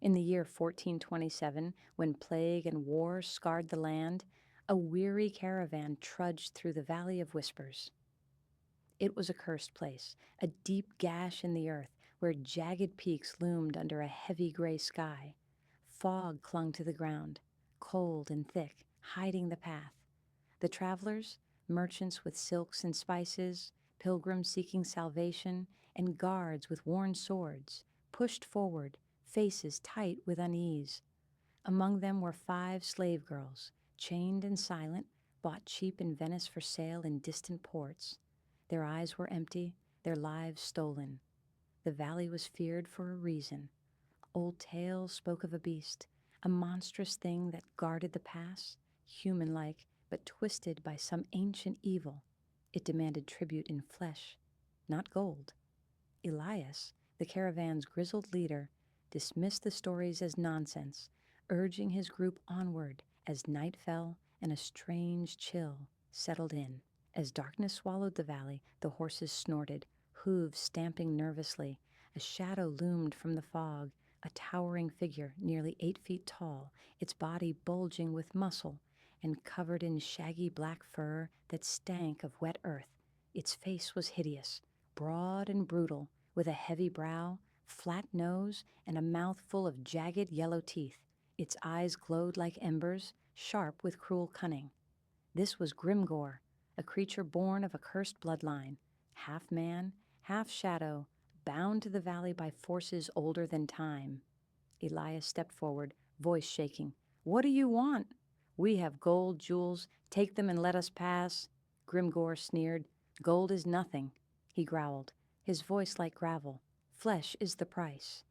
In the year 1427, when plague and war scarred the land, a weary caravan trudged through the Valley of Whispers. It was a cursed place, a deep gash in the earth where jagged peaks loomed under a heavy gray sky. Fog clung to the ground, cold and thick, hiding the path. The travelers, merchants with silks and spices, pilgrims seeking salvation, and guards with worn swords, pushed forward, faces tight with unease. Among them were 5 slave girls, chained and silent, bought cheap in Venice for sale in distant ports. Their eyes were empty, their lives stolen. The valley was feared for a reason. Old tales spoke of a beast, a monstrous thing that guarded the pass, human-like, but twisted by some ancient evil. It demanded tribute in flesh, not gold. Elias, the caravan's grizzled leader, dismissed the stories as nonsense, urging his group onward as night fell and a strange chill settled in. As darkness swallowed the valley, the horses snorted, hooves stamping nervously. A shadow loomed from the fog, a towering figure nearly 8 feet tall, its body bulging with muscle and covered in shaggy black fur that stank of wet earth. Its face was hideous, broad and brutal, with a heavy brow, flat nose, and a mouth full of jagged yellow teeth. Its eyes glowed like embers, sharp with cruel cunning. This was Grimgor, a creature born of a cursed bloodline, half man, half shadow, bound to the valley by forces older than time. Elias stepped forward, voice shaking. "What do you want?" "We have gold, jewels. Take them and let us pass." Grimgor sneered. "Gold is nothing," he growled, his voice like gravel. "Flesh is the price."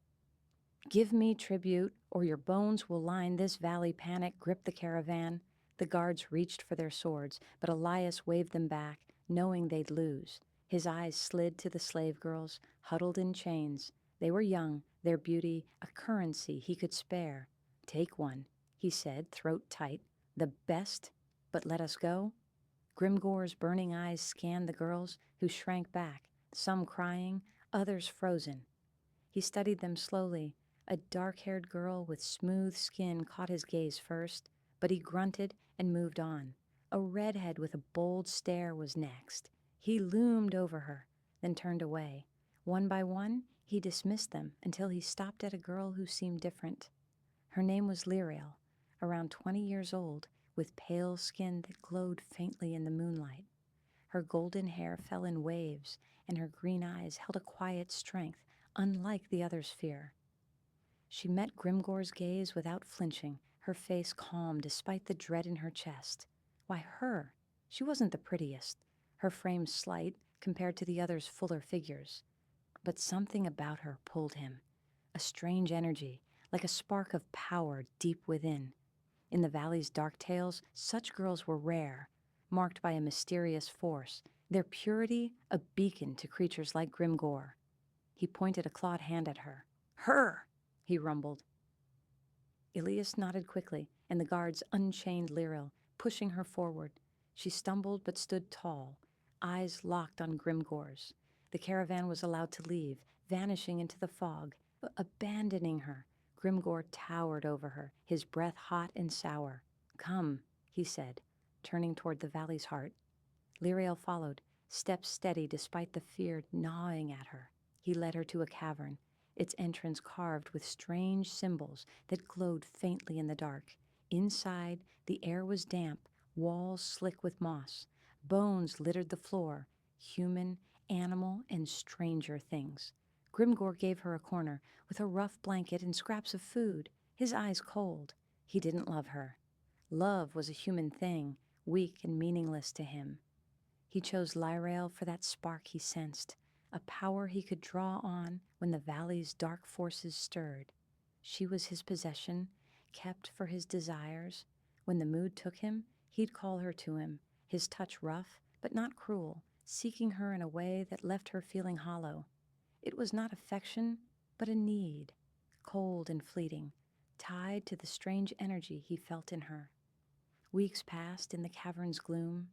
"Give me tribute, or your bones will line this valley." Panic gripped the caravan. The guards reached for their swords, but Elias waved them back, knowing they'd lose. His eyes slid to the slave girls, huddled in chains. They were young, their beauty a currency he could spare. "Take one," he said, throat tight. "The best, but let us go." Grimgor's burning eyes scanned the girls, who shrank back, some crying, others frozen. He studied them slowly. A dark-haired girl with smooth skin caught his gaze first, but he grunted and moved on. A redhead with a bold stare was next. He loomed over her, then turned away. One by one, he dismissed them until he stopped at a girl who seemed different. Her name was Lyriel, around 20 years old, with pale skin that glowed faintly in the moonlight. Her golden hair fell in waves, and her green eyes held a quiet strength, unlike the other's fear. She met Grimgor's gaze without flinching, her face calm despite the dread in her chest. Why her? She wasn't the prettiest, her frame slight compared to the other's fuller figures. But something about her pulled him, a strange energy, like a spark of power deep within. In the valley's dark tales, such girls were rare, marked by a mysterious force, their purity a beacon to creatures like Grimgor. He pointed a clawed hand at her. "Her!" he rumbled. Elias nodded quickly, and the guards unchained Lyriel, pushing her forward. She stumbled but stood tall, eyes locked on Grimgor's. The caravan was allowed to leave, vanishing into the fog, abandoning her. Grimgor towered over her, his breath hot and sour. "Come," he said, turning toward the valley's heart. Lyriel followed, steps steady despite the fear gnawing at her. He led her to a cavern, its entrance carved with strange symbols that glowed faintly in the dark. Inside, the air was damp, walls slick with moss. Bones littered the floor, human, animal, and stranger things. Grimgor gave her a corner, with a rough blanket and scraps of food, his eyes cold. He didn't love her. Love was a human thing, weak and meaningless to him. He chose Lyrael for that spark he sensed, a power he could draw on when the valley's dark forces stirred. She was his possession, kept for his desires. When the mood took him, he'd call her to him, his touch rough, but not cruel, seeking her in a way that left her feeling hollow. It was not affection, but a need, cold and fleeting, tied to the strange energy he felt in her. Weeks passed in the cavern's gloom.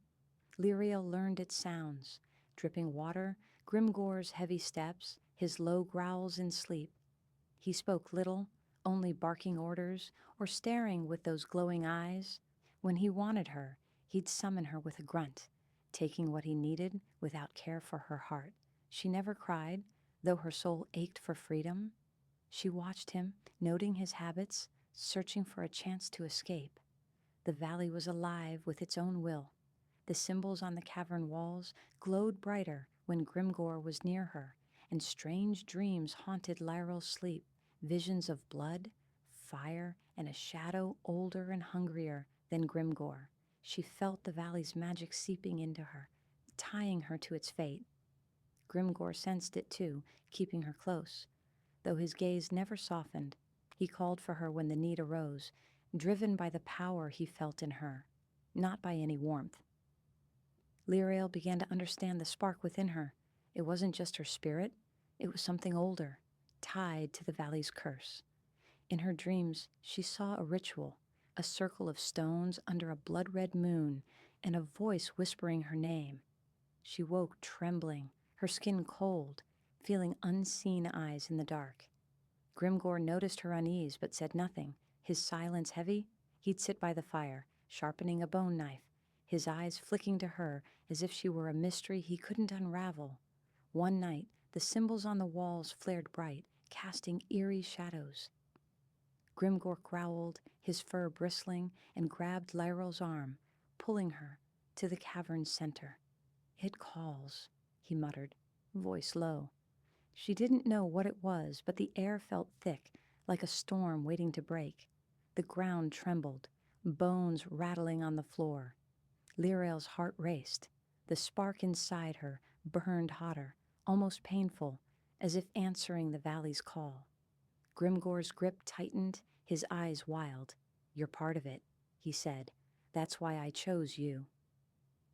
Lyriel learned its sounds, dripping water, Grimgor's heavy steps, his low growls in sleep. He spoke little, only barking orders or staring with those glowing eyes. When he wanted her, he'd summon her with a grunt, taking what he needed without care for her heart. She never cried, though her soul ached for freedom. She watched him, noting his habits, searching for a chance to escape. The valley was alive with its own will. The symbols on the cavern walls glowed brighter when Grimgor was near her, and strange dreams haunted Lyrel's sleep, visions of blood, fire, and a shadow older and hungrier than Grimgor. She felt the valley's magic seeping into her, tying her to its fate. Grimgor sensed it too, keeping her close. Though his gaze never softened, he called for her when the need arose, driven by the power he felt in her, not by any warmth. Lyrael began to understand the spark within her. It wasn't just her spirit, it was something older, tied to the valley's curse. In her dreams, she saw a ritual, a circle of stones under a blood-red moon, and a voice whispering her name. She woke trembling, her skin cold, feeling unseen eyes in the dark. Grimgor noticed her unease but said nothing. His silence heavy, he'd sit by the fire, sharpening a bone knife, his eyes flicking to her as if she were a mystery he couldn't unravel. One night, the symbols on the walls flared bright, casting eerie shadows. Grimgor growled, his fur bristling, and grabbed Lyrel's arm, pulling her to the cavern's center. "It calls," he muttered, voice low. She didn't know what it was, but the air felt thick, like a storm waiting to break. The ground trembled, bones rattling on the floor. Lyrael's heart raced. The spark inside her burned hotter, almost painful, as if answering the valley's call. Grimgor's grip tightened, his eyes wild. "You're part of it," he said. "That's why I chose you."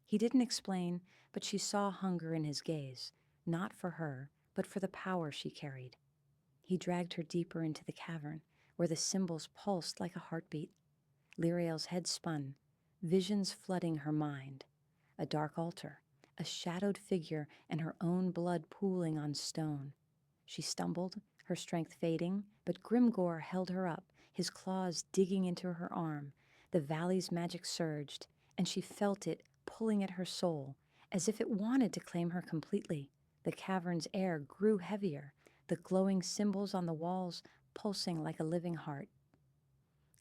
He didn't explain, but she saw hunger in his gaze, not for her, but for the power she carried. He dragged her deeper into the cavern, where the symbols pulsed like a heartbeat. Lyrael's head spun, visions flooding her mind. A dark altar, a shadowed figure, and her own blood pooling on stone. She stumbled, her strength fading, but Grimgor held her up, his claws digging into her arm. The valley's magic surged, and she felt it pulling at her soul, as if it wanted to claim her completely. The cavern's air grew heavier, the glowing symbols on the walls pulsing like a living heart.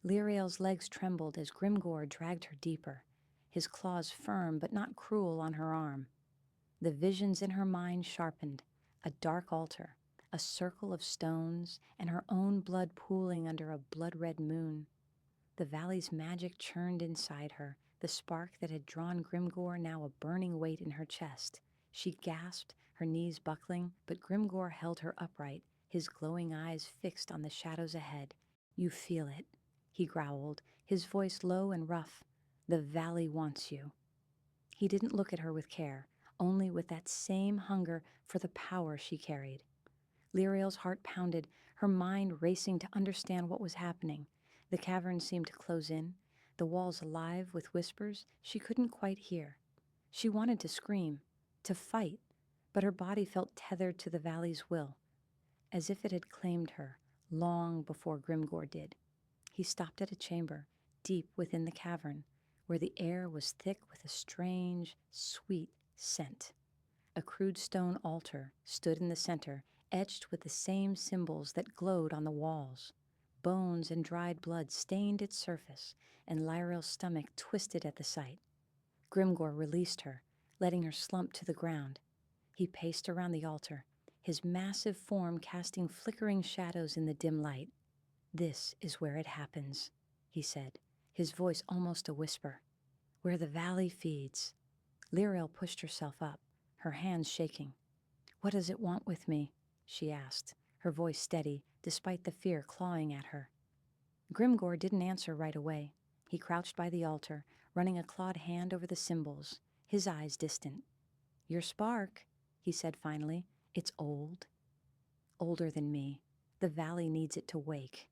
Lyrael's legs trembled as Grimgor dragged her deeper, his claws firm but not cruel on her arm. The visions in her mind sharpened, a dark altar, a circle of stones, and her own blood pooling under a blood-red moon. The valley's magic churned inside her, the spark that had drawn Grimgor now a burning weight in her chest. She gasped, her knees buckling, but Grimgor held her upright, his glowing eyes fixed on the shadows ahead. "You feel it," he growled, his voice low and rough. "The valley wants you." He didn't look at her with care, only with that same hunger for the power she carried. Lyrael's heart pounded, her mind racing to understand what was happening. The cavern seemed to close in, the walls alive with whispers she couldn't quite hear. She wanted to scream, to fight, but her body felt tethered to the valley's will, as if it had claimed her long before Grimgor did. He stopped at a chamber, deep within the cavern, where the air was thick with a strange, sweet scent. A crude stone altar stood in the center, etched with the same symbols that glowed on the walls. Bones and dried blood stained its surface, and Lyrael's stomach twisted at the sight. Grimgor released her, letting her slump to the ground. He paced around the altar, his massive form casting flickering shadows in the dim light. "This is where it happens," he said, his voice almost a whisper. "Where the valley feeds." Lyrael pushed herself up, her hands shaking. "What does it want with me?" she asked, her voice steady, despite the fear clawing at her. Grimgor didn't answer right away. He crouched by the altar, running a clawed hand over the symbols, his eyes distant. "Your spark," he said finally. "It's old. Older than me. The valley needs it to wake."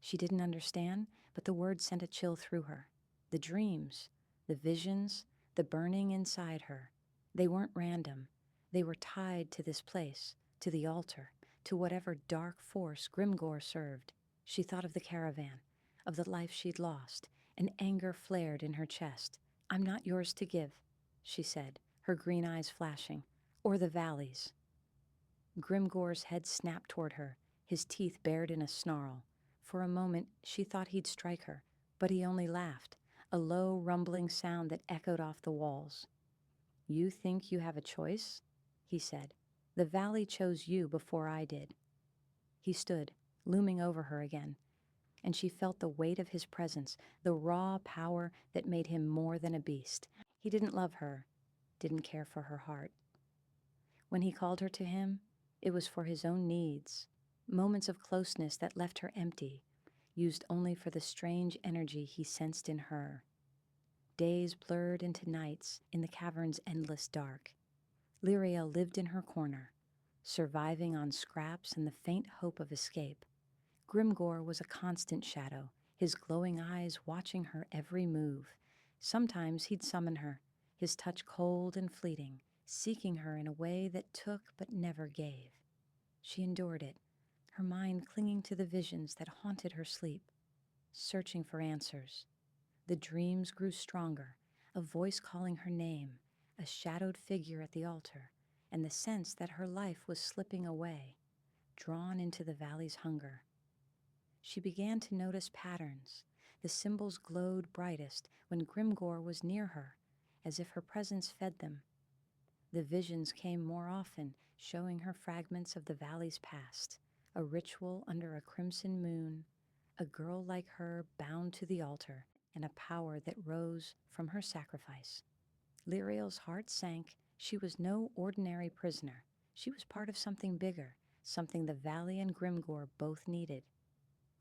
She didn't understand, but the words sent a chill through her. The dreams, the visions, the burning inside her, they weren't random. They were tied to this place, to the altar, to whatever dark force Grimgor served. She thought of the caravan, of the life she'd lost, and anger flared in her chest. "I'm not yours to give," she said, her green eyes flashing, "or the valley's." Grimgore's head snapped toward her, his teeth bared in a snarl. For a moment, she thought he'd strike her, but he only laughed, a low, rumbling sound that echoed off the walls. "You think you have a choice?" he said. "The valley chose you before I did." He stood, looming over her again, and she felt the weight of his presence, the raw power that made him more than a beast. He didn't love her, didn't care for her heart. When he called her to him, it was for his own needs, moments of closeness that left her empty, used only for the strange energy he sensed in her. Days blurred into nights in the cavern's endless dark. Lyriel lived in her corner, surviving on scraps and the faint hope of escape. Grimgore was a constant shadow, his glowing eyes watching her every move. Sometimes he'd summon her, his touch cold and fleeting, seeking her in a way that took but never gave. She endured it, her mind clinging to the visions that haunted her sleep, searching for answers. The dreams grew stronger, a voice calling her name, a shadowed figure at the altar, and the sense that her life was slipping away, drawn into the valley's hunger. She began to notice patterns. The symbols glowed brightest when Grimgore was near her, as if her presence fed them. The visions came more often, showing her fragments of the valley's past, a ritual under a crimson moon, a girl like her bound to the altar, and a power that rose from her sacrifice. Lyriel's heart sank. She was no ordinary prisoner. She was part of something bigger, something the valley and Grimgore both needed.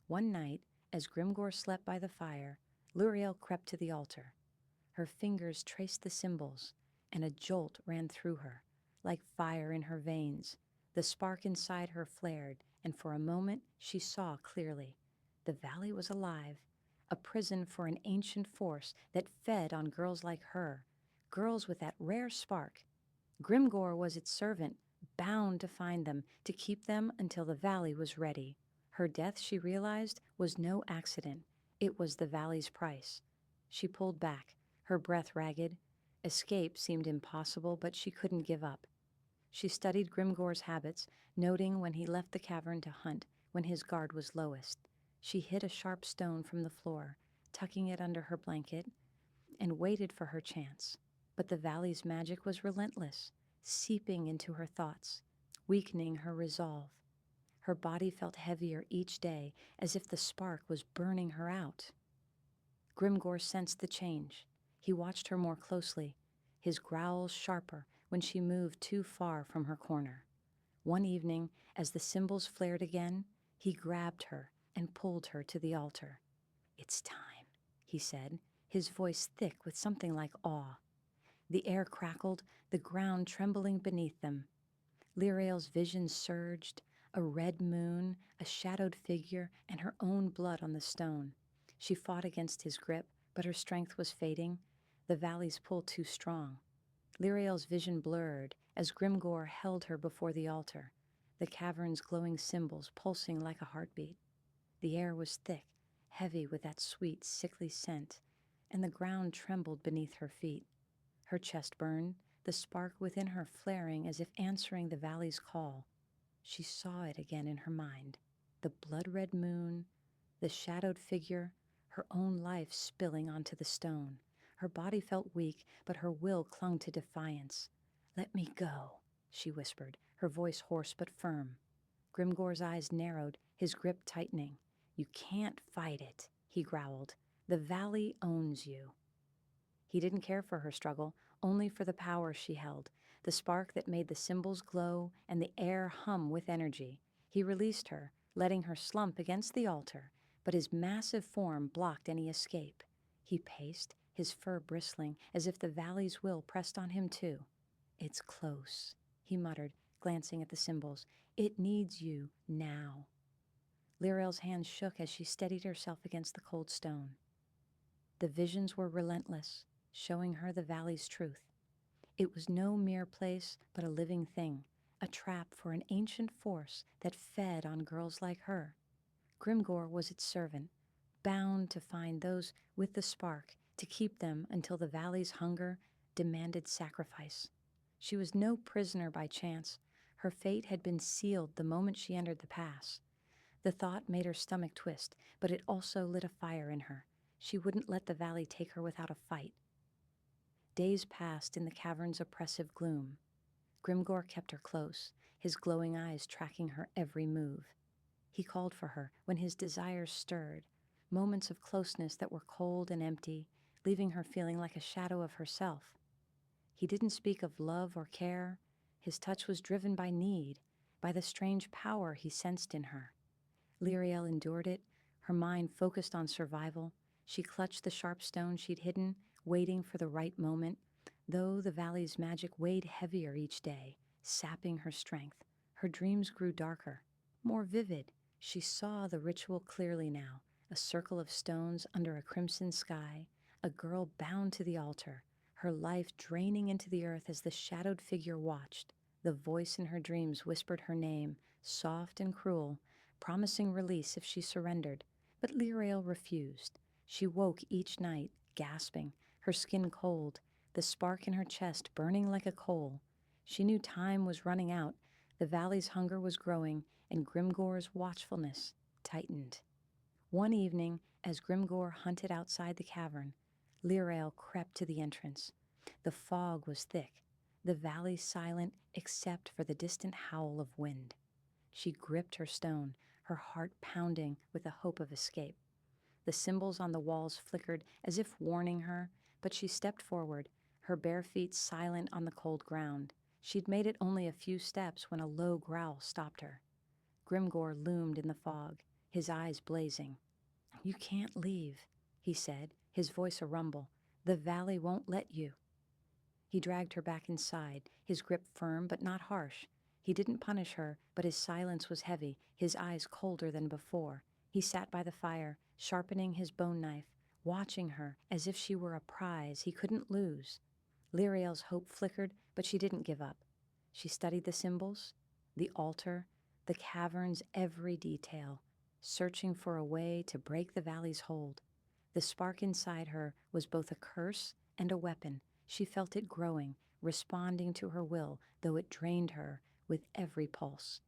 One night, as Grimgore slept by the fire, Luriel crept to the altar. Her fingers traced the symbols, and a jolt ran through her, like fire in her veins. The spark inside her flared, and for a moment she saw clearly. The valley was alive, a prison for an ancient force that fed on girls like her, girls with that rare spark. Grimgore was its servant, bound to find them, to keep them until the valley was ready. Her death, she realized, was no accident. It was the valley's price. She pulled back, her breath ragged. Escape seemed impossible, but she couldn't give up. She studied Grimgore's habits, noting when he left the cavern to hunt, when his guard was lowest. She hid a sharp stone from the floor, tucking it under her blanket, and waited for her chance. But the valley's magic was relentless, seeping into her thoughts, weakening her resolve. Her body felt heavier each day, as if the spark was burning her out. Grimgore sensed the change. He watched her more closely, his growls sharper when she moved too far from her corner. One evening, as the symbols flared again, he grabbed her and pulled her to the altar. "It's time," he said, his voice thick with something like awe. The air crackled, the ground trembling beneath them. Lyriel's vision surged, a red moon, a shadowed figure, and her own blood on the stone. She fought against his grip, but her strength was fading, the valley's pull too strong. Lyriel's vision blurred as Grimgore held her before the altar, the cavern's glowing symbols pulsing like a heartbeat. The air was thick, heavy with that sweet, sickly scent, and the ground trembled beneath her feet. Her chest burned, the spark within her flaring as if answering the valley's call. She saw it again in her mind, the blood-red moon, the shadowed figure, her own life spilling onto the stone. Her body felt weak, but her will clung to defiance. "Let me go," she whispered, her voice hoarse but firm. Grimgore's eyes narrowed, his grip tightening. "You can't fight it," he growled. "The valley owns you." He didn't care for her struggle, only for the power she held, the spark that made the symbols glow and the air hum with energy. He released her, letting her slump against the altar, but his massive form blocked any escape. He paced, his fur bristling, as if the valley's will pressed on him too. "It's close," he muttered, glancing at the symbols. "It needs you now." Lyriel's hands shook as she steadied herself against the cold stone. The visions were relentless, showing her the valley's truth. It was no mere place, but a living thing, a trap for an ancient force that fed on girls like her. Grimgor was its servant, bound to find those with the spark, to keep them until the valley's hunger demanded sacrifice. She was no prisoner by chance. Her fate had been sealed the moment she entered the pass. The thought made her stomach twist, but it also lit a fire in her. She wouldn't let the valley take her without a fight. Days passed in the cavern's oppressive gloom. Grimgor kept her close, his glowing eyes tracking her every move. He called for her when his desires stirred, moments of closeness that were cold and empty, leaving her feeling like a shadow of herself. He didn't speak of love or care. His touch was driven by need, by the strange power he sensed in her. Lyriel endured it, her mind focused on survival. She clutched the sharp stone she'd hidden, waiting for the right moment, though the valley's magic weighed heavier each day, sapping her strength. Her dreams grew darker, more vivid. She saw the ritual clearly now, a circle of stones under a crimson sky, a girl bound to the altar, her life draining into the earth as the shadowed figure watched. The voice in her dreams whispered her name, soft and cruel, promising release if she surrendered. But Lyriel refused. She woke each night, gasping, her skin cold, the spark in her chest burning like a coal. She knew time was running out, the valley's hunger was growing, and Grimgor's watchfulness tightened. One evening, as Grimgor hunted outside the cavern, Lyrael crept to the entrance. The fog was thick, the valley silent except for the distant howl of wind. She gripped her stone, her heart pounding with the hope of escape. The symbols on the walls flickered as if warning her, but she stepped forward, her bare feet silent on the cold ground. She'd made it only a few steps when a low growl stopped her. Grimgor loomed in the fog, his eyes blazing. "You can't leave," he said, his voice a rumble. "The valley won't let you." He dragged her back inside, his grip firm but not harsh. He didn't punish her, but his silence was heavy, his eyes colder than before. He sat by the fire, sharpening his bone knife, watching her as if she were a prize he couldn't lose. Lyriel's hope flickered, but she didn't give up. She studied the symbols, the altar, the cavern's every detail, searching for a way to break the valley's hold. The spark inside her was both a curse and a weapon. She felt it growing, responding to her will, though it drained her with every pulse.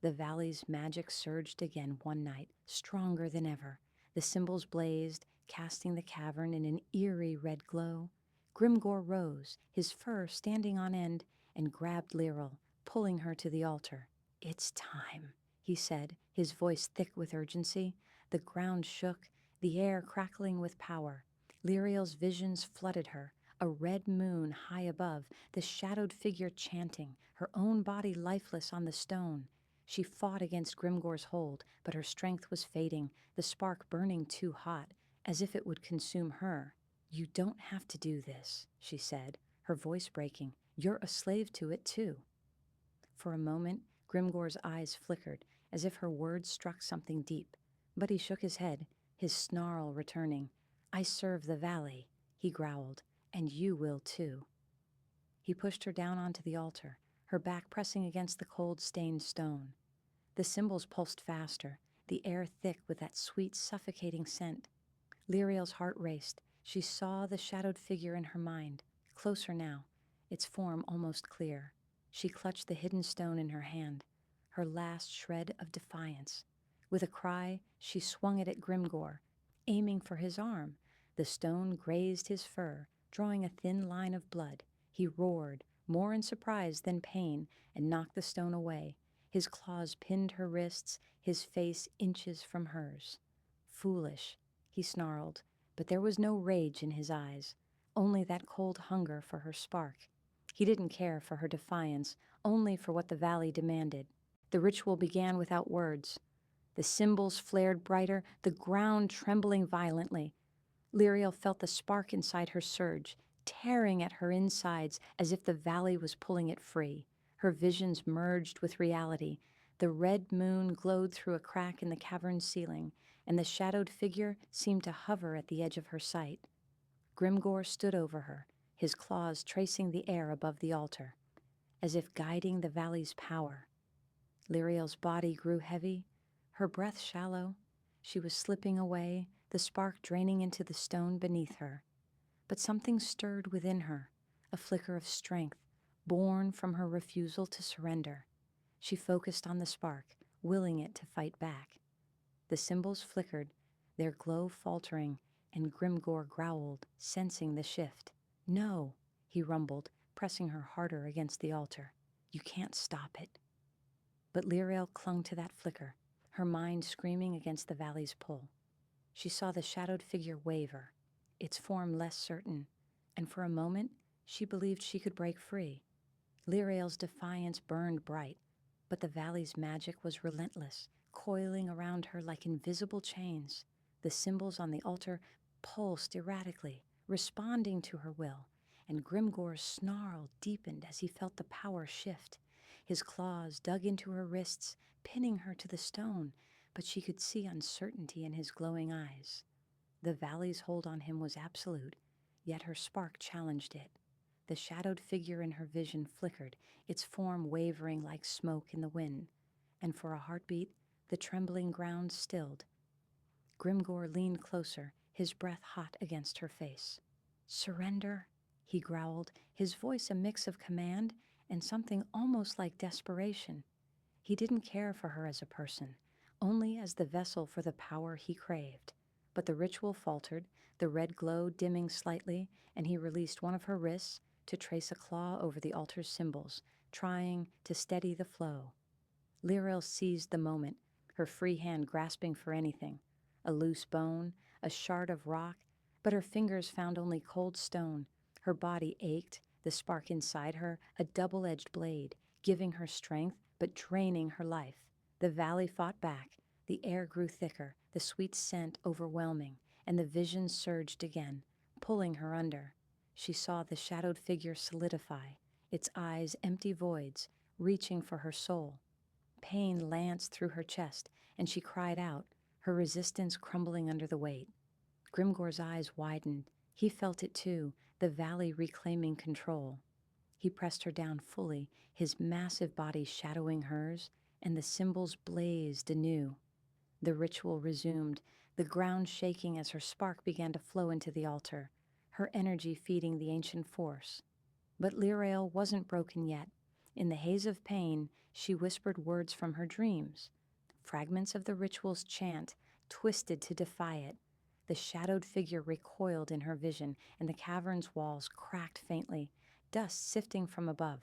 The valley's magic surged again one night, stronger than ever. The symbols blazed, casting the cavern in an eerie red glow. Grimgor rose, his fur standing on end, and grabbed Lyriel, pulling her to the altar. "It's time," he said, his voice thick with urgency. The ground shook, the air crackling with power. Lyriel's visions flooded her, a red moon high above, the shadowed figure chanting, her own body lifeless on the stone. She fought against Grimgor's hold, but her strength was fading, the spark burning too hot, as if it would consume her. "You don't have to do this," she said, her voice breaking. "You're a slave to it, too." For a moment, Grimgor's eyes flickered, as if her words struck something deep. But he shook his head, his snarl returning. "I serve the valley," he growled, "and you will too." He pushed her down onto the altar, her back pressing against the cold, stained stone. The symbols pulsed faster, the air thick with that sweet, suffocating scent. Lyriel's heart raced. She saw the shadowed figure in her mind, closer now, its form almost clear. She clutched the hidden stone in her hand, her last shred of defiance. With a cry, she swung it at Grimgor, aiming for his arm. The stone grazed his fur, drawing a thin line of blood. He roared, more in surprise than pain, and knocked the stone away. His claws pinned her wrists, his face inches from hers. "Foolish," he snarled, but there was no rage in his eyes, only that cold hunger for her spark. He didn't care for her defiance, only for what the valley demanded. The ritual began without words. The symbols flared brighter, the ground trembling violently. Lyriel felt the spark inside her surge, tearing at her insides as if the valley was pulling it free. Her visions merged with reality. The red moon glowed through a crack in the cavern's ceiling, and the shadowed figure seemed to hover at the edge of her sight. Grimgor stood over her, his claws tracing the air above the altar, as if guiding the valley's power. Lyriel's body grew heavy, her breath shallow. She was slipping away, the spark draining into the stone beneath her. But something stirred within her, a flicker of strength, born from her refusal to surrender. She focused on the spark, willing it to fight back. The symbols flickered, their glow faltering, and Grimgor growled, sensing the shift. "No," he rumbled, pressing her harder against the altar. "You can't stop it." But Lyrael clung to that flicker, her mind screaming against the valley's pull. She saw the shadowed figure waver, its form less certain, and for a moment she believed she could break free. Lyrael's defiance burned bright, but the valley's magic was relentless, coiling around her like invisible chains. The symbols on the altar pulsed erratically, responding to her will, and Grimgor's snarl deepened as he felt the power shift. His claws dug into her wrists, pinning her to the stone, but she could see uncertainty in his glowing eyes. The valley's hold on him was absolute, yet her spark challenged it. The shadowed figure in her vision flickered, its form wavering like smoke in the wind, and for a heartbeat, the trembling ground stilled. Grimgor leaned closer, his breath hot against her face. "Surrender?" he growled, his voice a mix of command and something almost like desperation. He didn't care for her as a person, only as the vessel for the power he craved. But the ritual faltered, the red glow dimming slightly, and he released one of her wrists to trace a claw over the altar's symbols, trying to steady the flow. Lyrael seized the moment, her free hand grasping for anything, a loose bone, a shard of rock, but her fingers found only cold stone. Her body ached, the spark inside her, a double-edged blade, giving her strength but draining her life. The valley fought back, the air grew thicker, the sweet scent overwhelming, and the vision surged again, pulling her under. She saw the shadowed figure solidify, its eyes empty voids, reaching for her soul. Pain lanced through her chest, and she cried out, her resistance crumbling under the weight. Grimgor's eyes widened. He felt it too, the valley reclaiming control. He pressed her down fully, his massive body shadowing hers, and the symbols blazed anew. The ritual resumed, the ground shaking as her spark began to flow into the altar, her energy feeding the ancient force. But Lyrael wasn't broken yet. In the haze of pain, she whispered words from her dreams. Fragments of the ritual's chant, twisted to defy it. The shadowed figure recoiled in her vision, and the cavern's walls cracked faintly, dust sifting from above.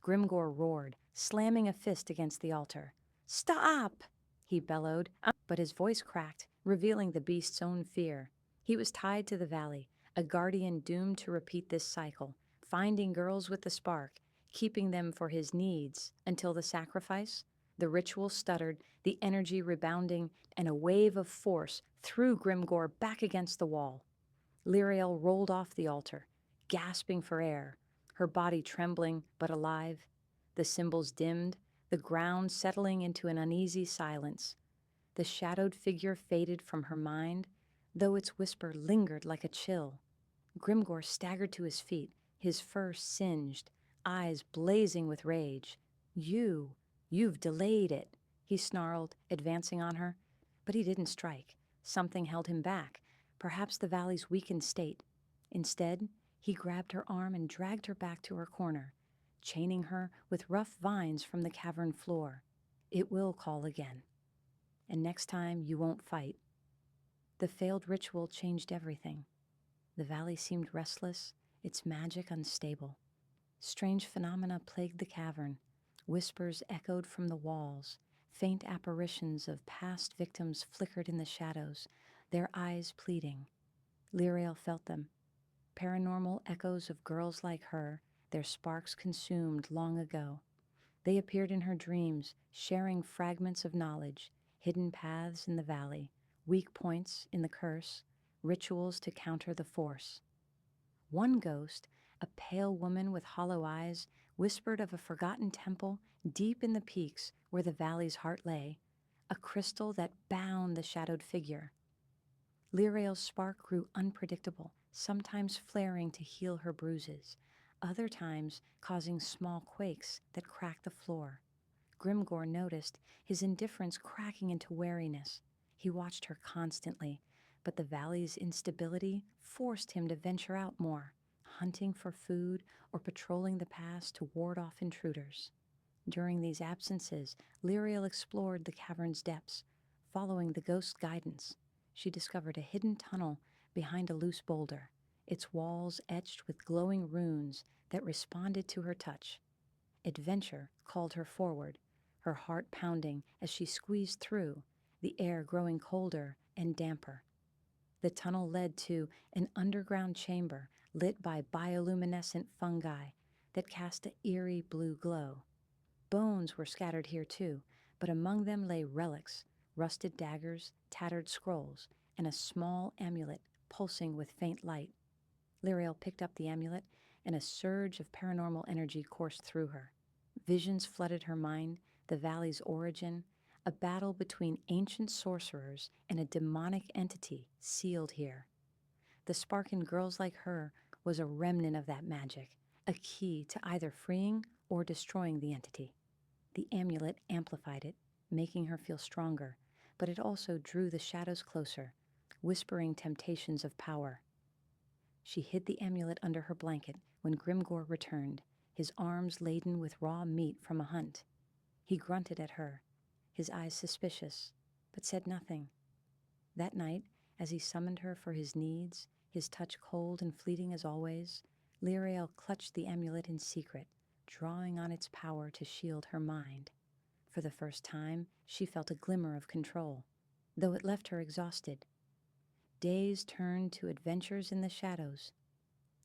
Grimgor roared, slamming a fist against the altar. "Stop!" he bellowed, but his voice cracked, revealing the beast's own fear. He was tied to the valley, a guardian doomed to repeat this cycle, finding girls with the spark, keeping them for his needs until the sacrifice. The ritual stuttered, the energy rebounding, and a wave of force threw Grimgor back against the wall. Lyrael rolled off the altar, gasping for air, her body trembling but alive. The symbols dimmed, the ground settling into an uneasy silence. The shadowed figure faded from her mind, though its whisper lingered like a chill. Grimgor staggered to his feet, his fur singed, eyes blazing with rage. You've delayed it," he snarled, advancing on her. But he didn't strike. Something held him back, perhaps the valley's weakened state. Instead, he grabbed her arm and dragged her back to her corner, chaining her with rough vines from the cavern floor. "It will call again. And next time you won't fight." The failed ritual changed everything. The valley seemed restless, its magic unstable. Strange phenomena plagued the cavern. Whispers echoed from the walls. Faint apparitions of past victims flickered in the shadows, their eyes pleading. Lyrael felt them. Paranormal echoes of girls like her, their sparks consumed long ago. They appeared in her dreams, sharing fragments of knowledge, hidden paths in the valley, weak points in the curse, rituals to counter the force. One ghost, a pale woman with hollow eyes, whispered of a forgotten temple deep in the peaks where the valley's heart lay, a crystal that bound the shadowed figure. Lyrael's spark grew unpredictable, sometimes flaring to heal her bruises, other times causing small quakes that cracked the floor. Grimgor noticed, his indifference cracking into wariness. He watched her constantly, but the valley's instability forced him to venture out more, hunting for food or patrolling the pass to ward off intruders. During these absences, Liriel explored the cavern's depths, following the ghost's guidance. She discovered a hidden tunnel behind a loose boulder, its walls etched with glowing runes that responded to her touch. Adventure called her forward, her heart pounding as she squeezed through, the air growing colder and damper. The tunnel led to an underground chamber lit by bioluminescent fungi that cast an eerie blue glow. Bones were scattered here too, but among them lay relics, rusted daggers, tattered scrolls, and a small amulet pulsing with faint light. Liriel picked up the amulet, and a surge of paranormal energy coursed through her. Visions flooded her mind, the valley's origin, a battle between ancient sorcerers and a demonic entity sealed here. The spark in girls like her was a remnant of that magic, a key to either freeing or destroying the entity. The amulet amplified it, making her feel stronger, but it also drew the shadows closer, whispering temptations of power. She hid the amulet under her blanket when Grimgor returned, his arms laden with raw meat from a hunt. He grunted at her, his eyes suspicious, but said nothing. That night, as he summoned her for his needs, his touch cold and fleeting as always, Liriel clutched the amulet in secret, drawing on its power to shield her mind. For the first time, she felt a glimmer of control, though it left her exhausted. Days turned to adventures in the shadows.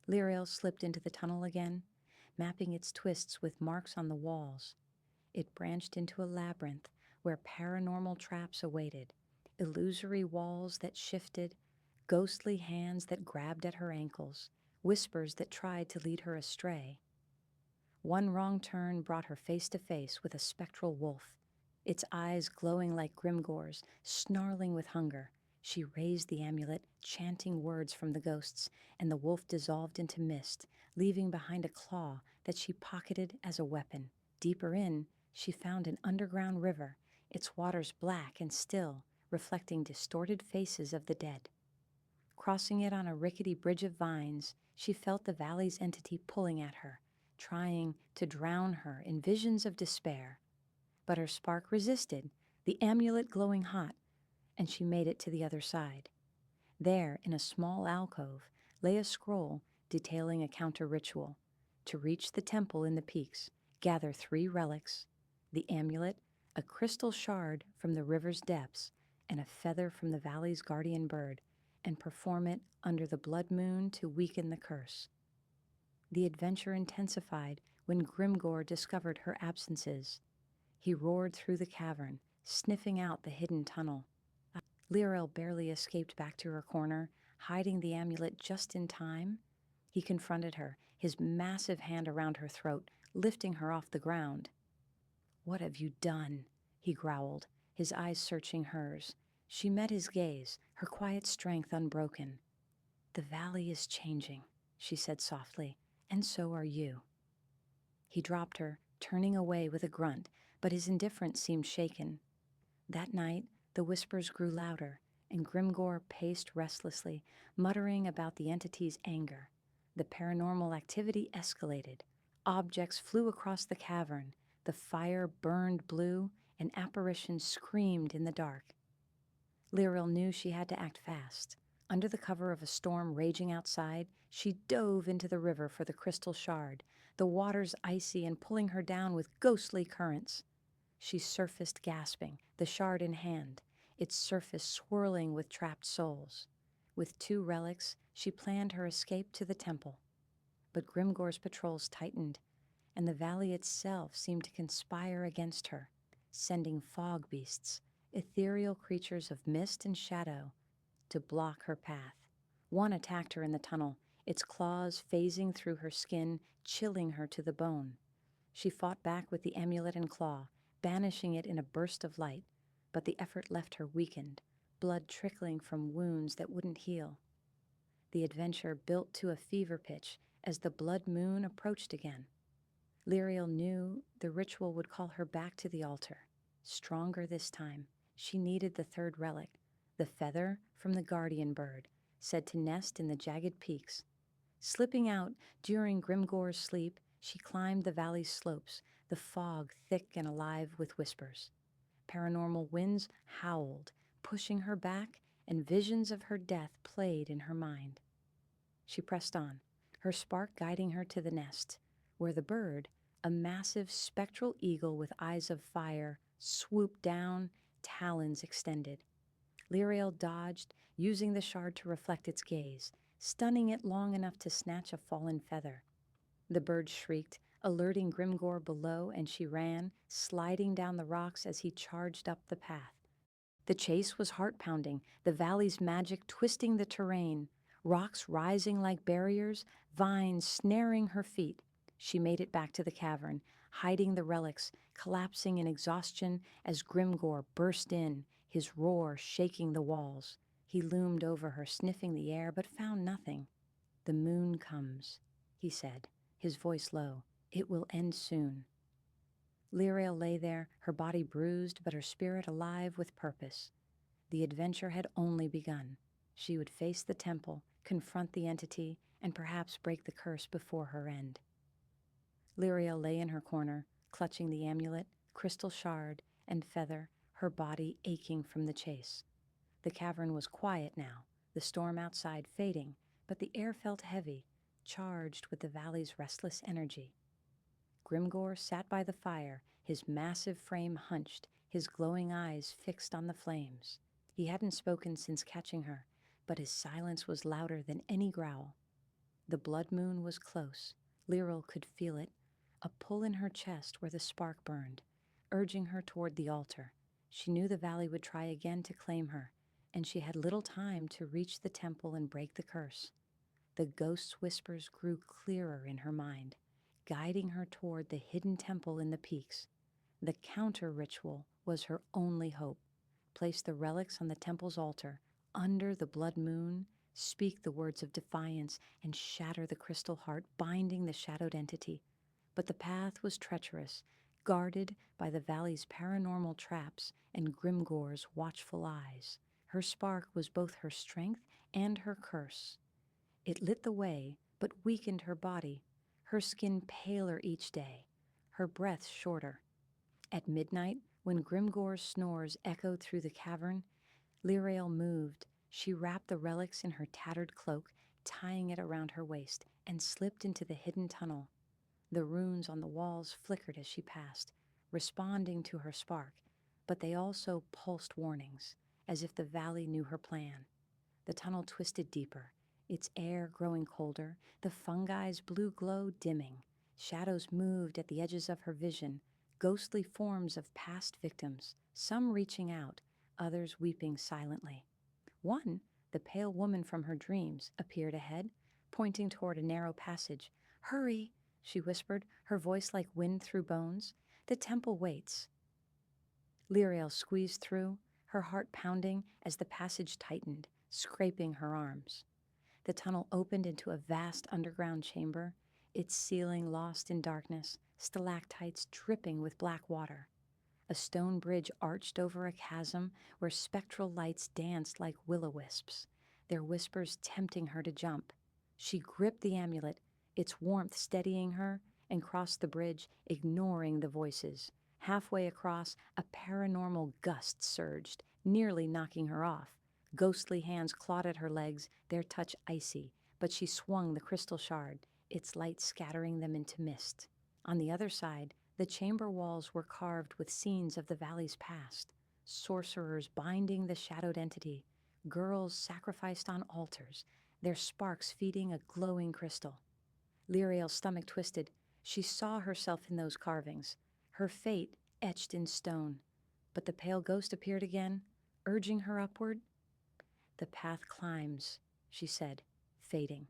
Liriel slipped into the tunnel again, mapping its twists with marks on the walls. It branched into a labyrinth where paranormal traps awaited, illusory walls that shifted, ghostly hands that grabbed at her ankles, whispers that tried to lead her astray. One wrong turn brought her face to face with a spectral wolf, its eyes glowing like Grimgor's, snarling with hunger. She raised the amulet, chanting words from the ghosts, and the wolf dissolved into mist, leaving behind a claw that she pocketed as a weapon. Deeper in, she found an underground river, its waters black and still, reflecting distorted faces of the dead. Crossing it on a rickety bridge of vines, she felt the valley's entity pulling at her, trying to drown her in visions of despair. But her spark resisted, the amulet glowing hot, and she made it to the other side. There, in a small alcove, lay a scroll detailing a counter ritual. To reach the temple in the peaks, gather 3 relics: the amulet, a crystal shard from the river's depths, and a feather from the valley's guardian bird, and perform it under the blood moon to weaken the curse. The adventure intensified when Grimgor discovered her absences. He roared through the cavern, sniffing out the hidden tunnel. Liriel barely escaped back to her corner, hiding the amulet just in time. He confronted her, his massive hand around her throat, lifting her off the ground. "What have you done?" he growled, his eyes searching hers. She met his gaze, her quiet strength unbroken. "The valley is changing," she said softly, "and so are you." He dropped her, turning away with a grunt, but his indifference seemed shaken. That night, the whispers grew louder, and Grimgor paced restlessly, muttering about the entity's anger. The paranormal activity escalated. Objects flew across the cavern, the fire burned blue, and apparitions screamed in the dark. Liriel knew she had to act fast. Under the cover of a storm raging outside, she dove into the river for the crystal shard, the waters icy and pulling her down with ghostly currents. She surfaced gasping, the shard in hand, its surface swirling with trapped souls. With 2 relics, she planned her escape to the temple. But Grimgor's patrols tightened, and the valley itself seemed to conspire against her, sending fog beasts, ethereal creatures of mist and shadow, to block her path. One attacked her in the tunnel, its claws phasing through her skin, chilling her to the bone. She fought back with the amulet and claw, banishing it in a burst of light, but the effort left her weakened, blood trickling from wounds that wouldn't heal. The adventure built to a fever pitch as the blood moon approached again. Liriel knew the ritual would call her back to the altar. Stronger this time, she needed the 3rd relic, the feather from the guardian bird, said to nest in the jagged peaks. Slipping out during Grimgor's sleep, she climbed the valley's slopes, the fog thick and alive with whispers. Paranormal winds howled, pushing her back, and visions of her death played in her mind. She pressed on, her spark guiding her to the nest, where the bird, a massive spectral eagle with eyes of fire, swooped down, talons extended. Liriel dodged, using the shard to reflect its gaze, stunning it long enough to snatch a fallen feather. The bird shrieked, alerting Grimgor below, and she ran, sliding down the rocks as he charged up the path. The chase was heart-pounding, the valley's magic twisting the terrain, rocks rising like barriers, vines snaring her feet. She made it back to the cavern, hiding the relics, collapsing in exhaustion as Grimgor burst in, his roar shaking the walls. He loomed over her, sniffing the air, but found nothing. "The moon comes," he said, his voice low. "It will end soon." Liriel lay there, her body bruised, but her spirit alive with purpose. The adventure had only begun. She would face the temple, confront the entity, and perhaps break the curse before her end. Liriel lay in her corner, clutching the amulet, crystal shard, and feather, her body aching from the chase. The cavern was quiet now, the storm outside fading, but the air felt heavy, charged with the valley's restless energy. Grimgor sat by the fire, his massive frame hunched, his glowing eyes fixed on the flames. He hadn't spoken since catching her, but his silence was louder than any growl. The blood moon was close. Liriel could feel it, a pull in her chest where the spark burned, urging her toward the altar. She knew the valley would try again to claim her, and she had little time to reach the temple and break the curse. The ghost's whispers grew clearer in her mind, guiding her toward the hidden temple in the peaks. The counter ritual was her only hope. Place the relics on the temple's altar, under the blood moon, speak the words of defiance, and shatter the crystal heart binding the shadowed entity. But the path was treacherous, guarded by the valley's paranormal traps and Grimgor's watchful eyes. Her spark was both her strength and her curse. It lit the way, but weakened her body, her skin paler each day, her breath shorter. At midnight, when Grimgor's snores echoed through the cavern, Liriel moved. She wrapped the relics in her tattered cloak, tying it around her waist, and slipped into the hidden tunnel. The runes on the walls flickered as she passed, responding to her spark, but they also pulsed warnings, as if the valley knew her plan. The tunnel twisted deeper, its air growing colder, the fungi's blue glow dimming. Shadows moved at the edges of her vision, ghostly forms of past victims, some reaching out, others weeping silently. One, the pale woman from her dreams, appeared ahead, pointing toward a narrow passage. "Hurry," she whispered, her voice like wind through bones. "The temple waits." Liriel squeezed through, her heart pounding as the passage tightened, scraping her arms. The tunnel opened into a vast underground chamber, its ceiling lost in darkness, stalactites dripping with black water. A stone bridge arched over a chasm where spectral lights danced like will-o'-wisps, their whispers tempting her to jump. She gripped the amulet, its warmth steadying her, and crossed the bridge, ignoring the voices. Halfway across, a paranormal gust surged, nearly knocking her off. Ghostly hands clawed at her legs, their touch icy, but she swung the crystal shard, its light scattering them into mist. On the other side, the chamber walls were carved with scenes of the valley's past, sorcerers binding the shadowed entity, girls sacrificed on altars, their sparks feeding a glowing crystal. Liriel's stomach twisted. She saw herself in those carvings, her fate etched in stone. But the pale ghost appeared again, urging her upward. "The path climbs," she said, fading.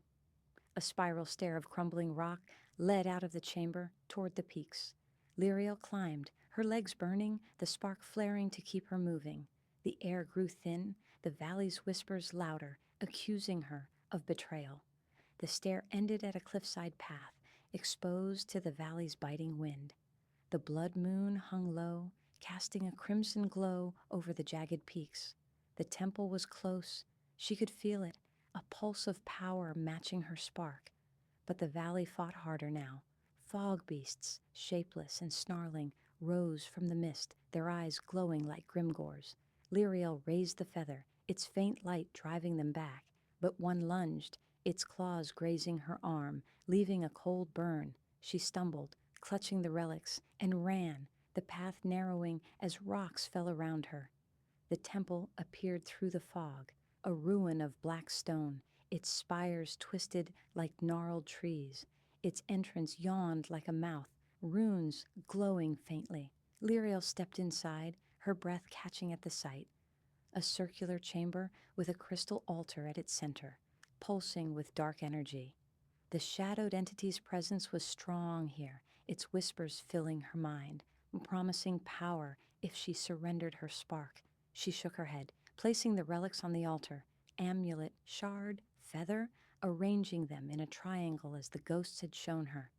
A spiral stair of crumbling rock led out of the chamber toward the peaks. Liriel climbed, her legs burning, the spark flaring to keep her moving. The air grew thin, the valley's whispers louder, accusing her of betrayal. The stair ended at a cliffside path, exposed to the valley's biting wind. The blood moon hung low, casting a crimson glow over the jagged peaks. The temple was close. She could feel it, a pulse of power matching her spark. But the valley fought harder now. Fog beasts, shapeless and snarling, rose from the mist, their eyes glowing like Grimgor's. Lyriel raised the feather, its faint light driving them back, but one lunged, its claws grazing her arm, leaving a cold burn. She stumbled, clutching the relics, and ran, the path narrowing as rocks fell around her. The temple appeared through the fog, a ruin of black stone, its spires twisted like gnarled trees. Its entrance yawned like a mouth, runes glowing faintly. Lyriel stepped inside, her breath catching at the sight. A circular chamber with a crystal altar at its center, pulsing with dark energy. The shadowed entity's presence was strong here, its whispers filling her mind, promising power if she surrendered her spark. She shook her head, placing the relics on the altar, amulet, shard, feather, arranging them in a triangle as the ghosts had shown her.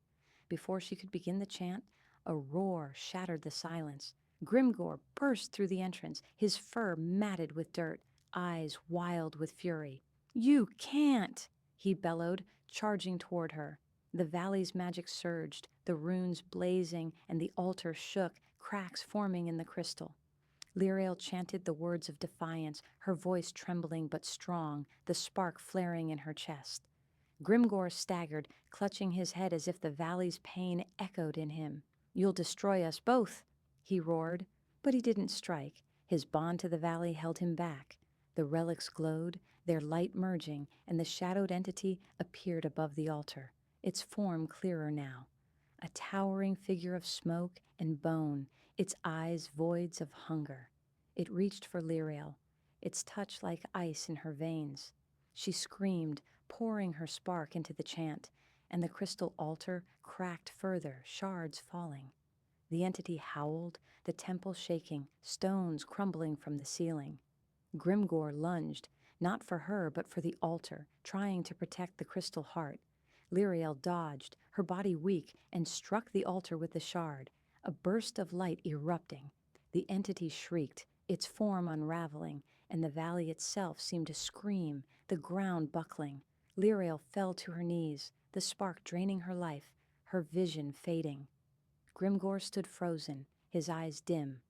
Before she could begin the chant, a roar shattered the silence. Grimgor burst through the entrance, his fur matted with dirt, eyes wild with fury. "You can't!" he bellowed, charging toward her. The valley's magic surged, the runes blazing, and the altar shook, cracks forming in the crystal. Lyriel chanted the words of defiance, her voice trembling but strong, the spark flaring in her chest. Grimgor staggered, clutching his head as if the valley's pain echoed in him. "You'll destroy us both," he roared, but he didn't strike. His bond to the valley held him back. The relics glowed, their light merging, and the shadowed entity appeared above the altar, its form clearer now. A towering figure of smoke and bone, its eyes voids of hunger. It reached for Lyriel, its touch like ice in her veins. She screamed, pouring her spark into the chant, and the crystal altar cracked further, shards falling. The entity howled, the temple shaking, stones crumbling from the ceiling. Grimgor lunged, not for her but for the altar, trying to protect the crystal heart. Lyriel dodged, her body weak, and struck the altar with the shard, a burst of light erupting. The entity shrieked, its form unraveling, and the valley itself seemed to scream, the ground buckling. Lyriel fell to her knees, the spark draining her life, her vision fading. Grimgor stood frozen, his eyes dim,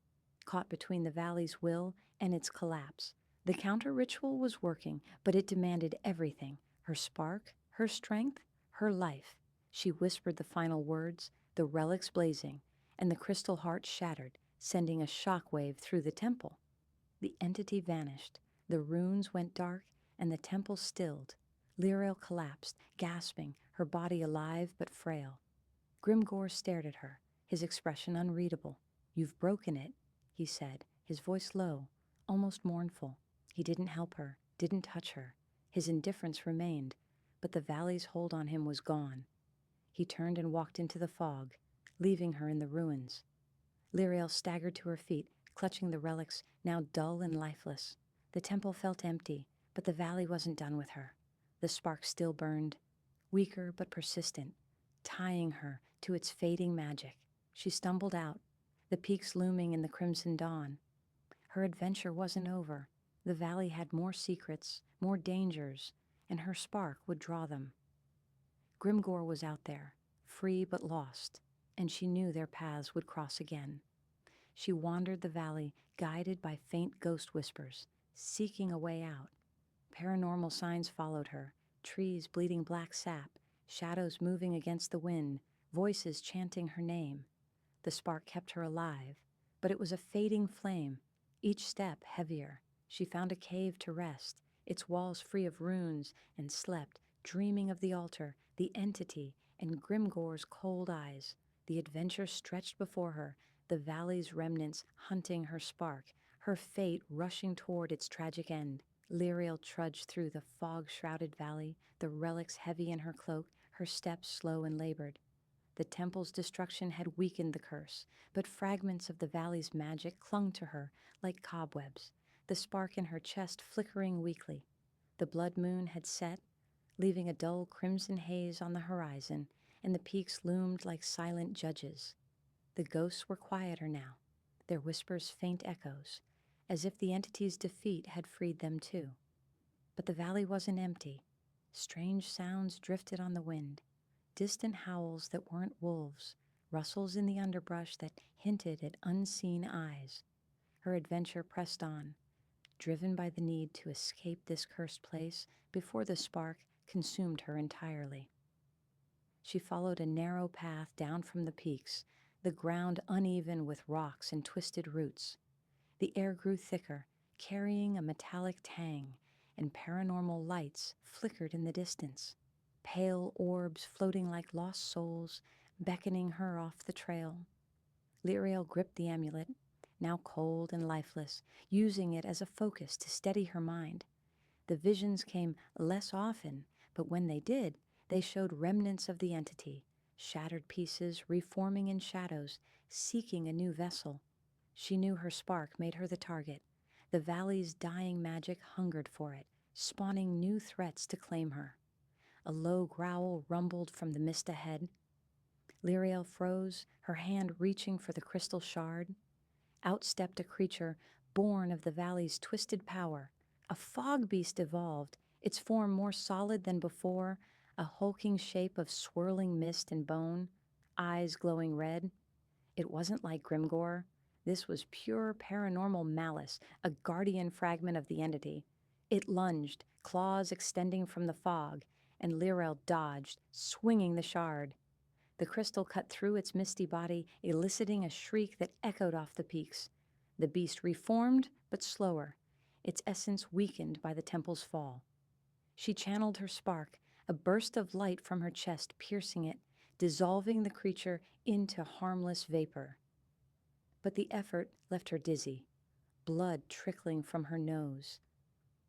caught between the valley's will and its collapse. The counter-ritual was working, but it demanded everything, her spark, her strength, her life. She whispered the final words, the relics blazing, and the crystal heart shattered, sending a shockwave through the temple. The entity vanished, the runes went dark, and the temple stilled. Lyriel collapsed, gasping, her body alive but frail. Grimgor stared at her, his expression unreadable. "You've broken it," he said, his voice low, almost mournful. He didn't help her, didn't touch her. His indifference remained, but the valley's hold on him was gone. He turned and walked into the fog, leaving her in the ruins. Lyriel staggered to her feet, clutching the relics, now dull and lifeless. The temple felt empty, but the valley wasn't done with her. The spark still burned, weaker but persistent, tying her to its fading magic. She stumbled out, the peaks looming in the crimson dawn. Her adventure wasn't over. The valley had more secrets, more dangers, and her spark would draw them. Grimgor was out there, free but lost, and she knew their paths would cross again. She wandered the valley, guided by faint ghost whispers, seeking a way out. Paranormal signs followed her, trees bleeding black sap, shadows moving against the wind, voices chanting her name. The spark kept her alive, but it was a fading flame, each step heavier. She found a cave to rest, its walls free of runes, and slept, dreaming of the altar, the entity, and Grimgor's cold eyes. The adventure stretched before her, the valley's remnants hunting her spark, her fate rushing toward its tragic end. Lyriel trudged through the fog-shrouded valley, the relics heavy in her cloak, her steps slow and labored. The temple's destruction had weakened the curse, but fragments of the valley's magic clung to her like cobwebs, the spark in her chest flickering weakly. The blood moon had set, leaving a dull crimson haze on the horizon, and the peaks loomed like silent judges. The ghosts were quieter now, their whispers faint echoes, as if the entity's defeat had freed them too. But the valley wasn't empty. Strange sounds drifted on the wind, distant howls that weren't wolves, rustles in the underbrush that hinted at unseen eyes. Her adventure pressed on, driven by the need to escape this cursed place before the spark consumed her entirely. She followed a narrow path down from the peaks, the ground uneven with rocks and twisted roots. The air grew thicker, carrying a metallic tang, and paranormal lights flickered in the distance, pale orbs floating like lost souls, beckoning her off the trail. Liriel gripped the amulet, now cold and lifeless, using it as a focus to steady her mind. The visions came less often, but when they did, they showed remnants of the entity, shattered pieces reforming in shadows, seeking a new vessel. She knew her spark made her the target. The valley's dying magic hungered for it, spawning new threats to claim her. A low growl rumbled from the mist ahead. Liriel froze, her hand reaching for the crystal shard. Out stepped a creature born of the valley's twisted power. A fog beast evolved, its form more solid than before, a hulking shape of swirling mist and bone, eyes glowing red. It wasn't like Grimgor. This was pure paranormal malice, a guardian fragment of the entity. It lunged, claws extending from the fog, and Liriel dodged, swinging the shard. The crystal cut through its misty body, eliciting a shriek that echoed off the peaks. The beast reformed, but slower, its essence weakened by the temple's fall. She channeled her spark, a burst of light from her chest piercing it, dissolving the creature into harmless vapor. But the effort left her dizzy, blood trickling from her nose.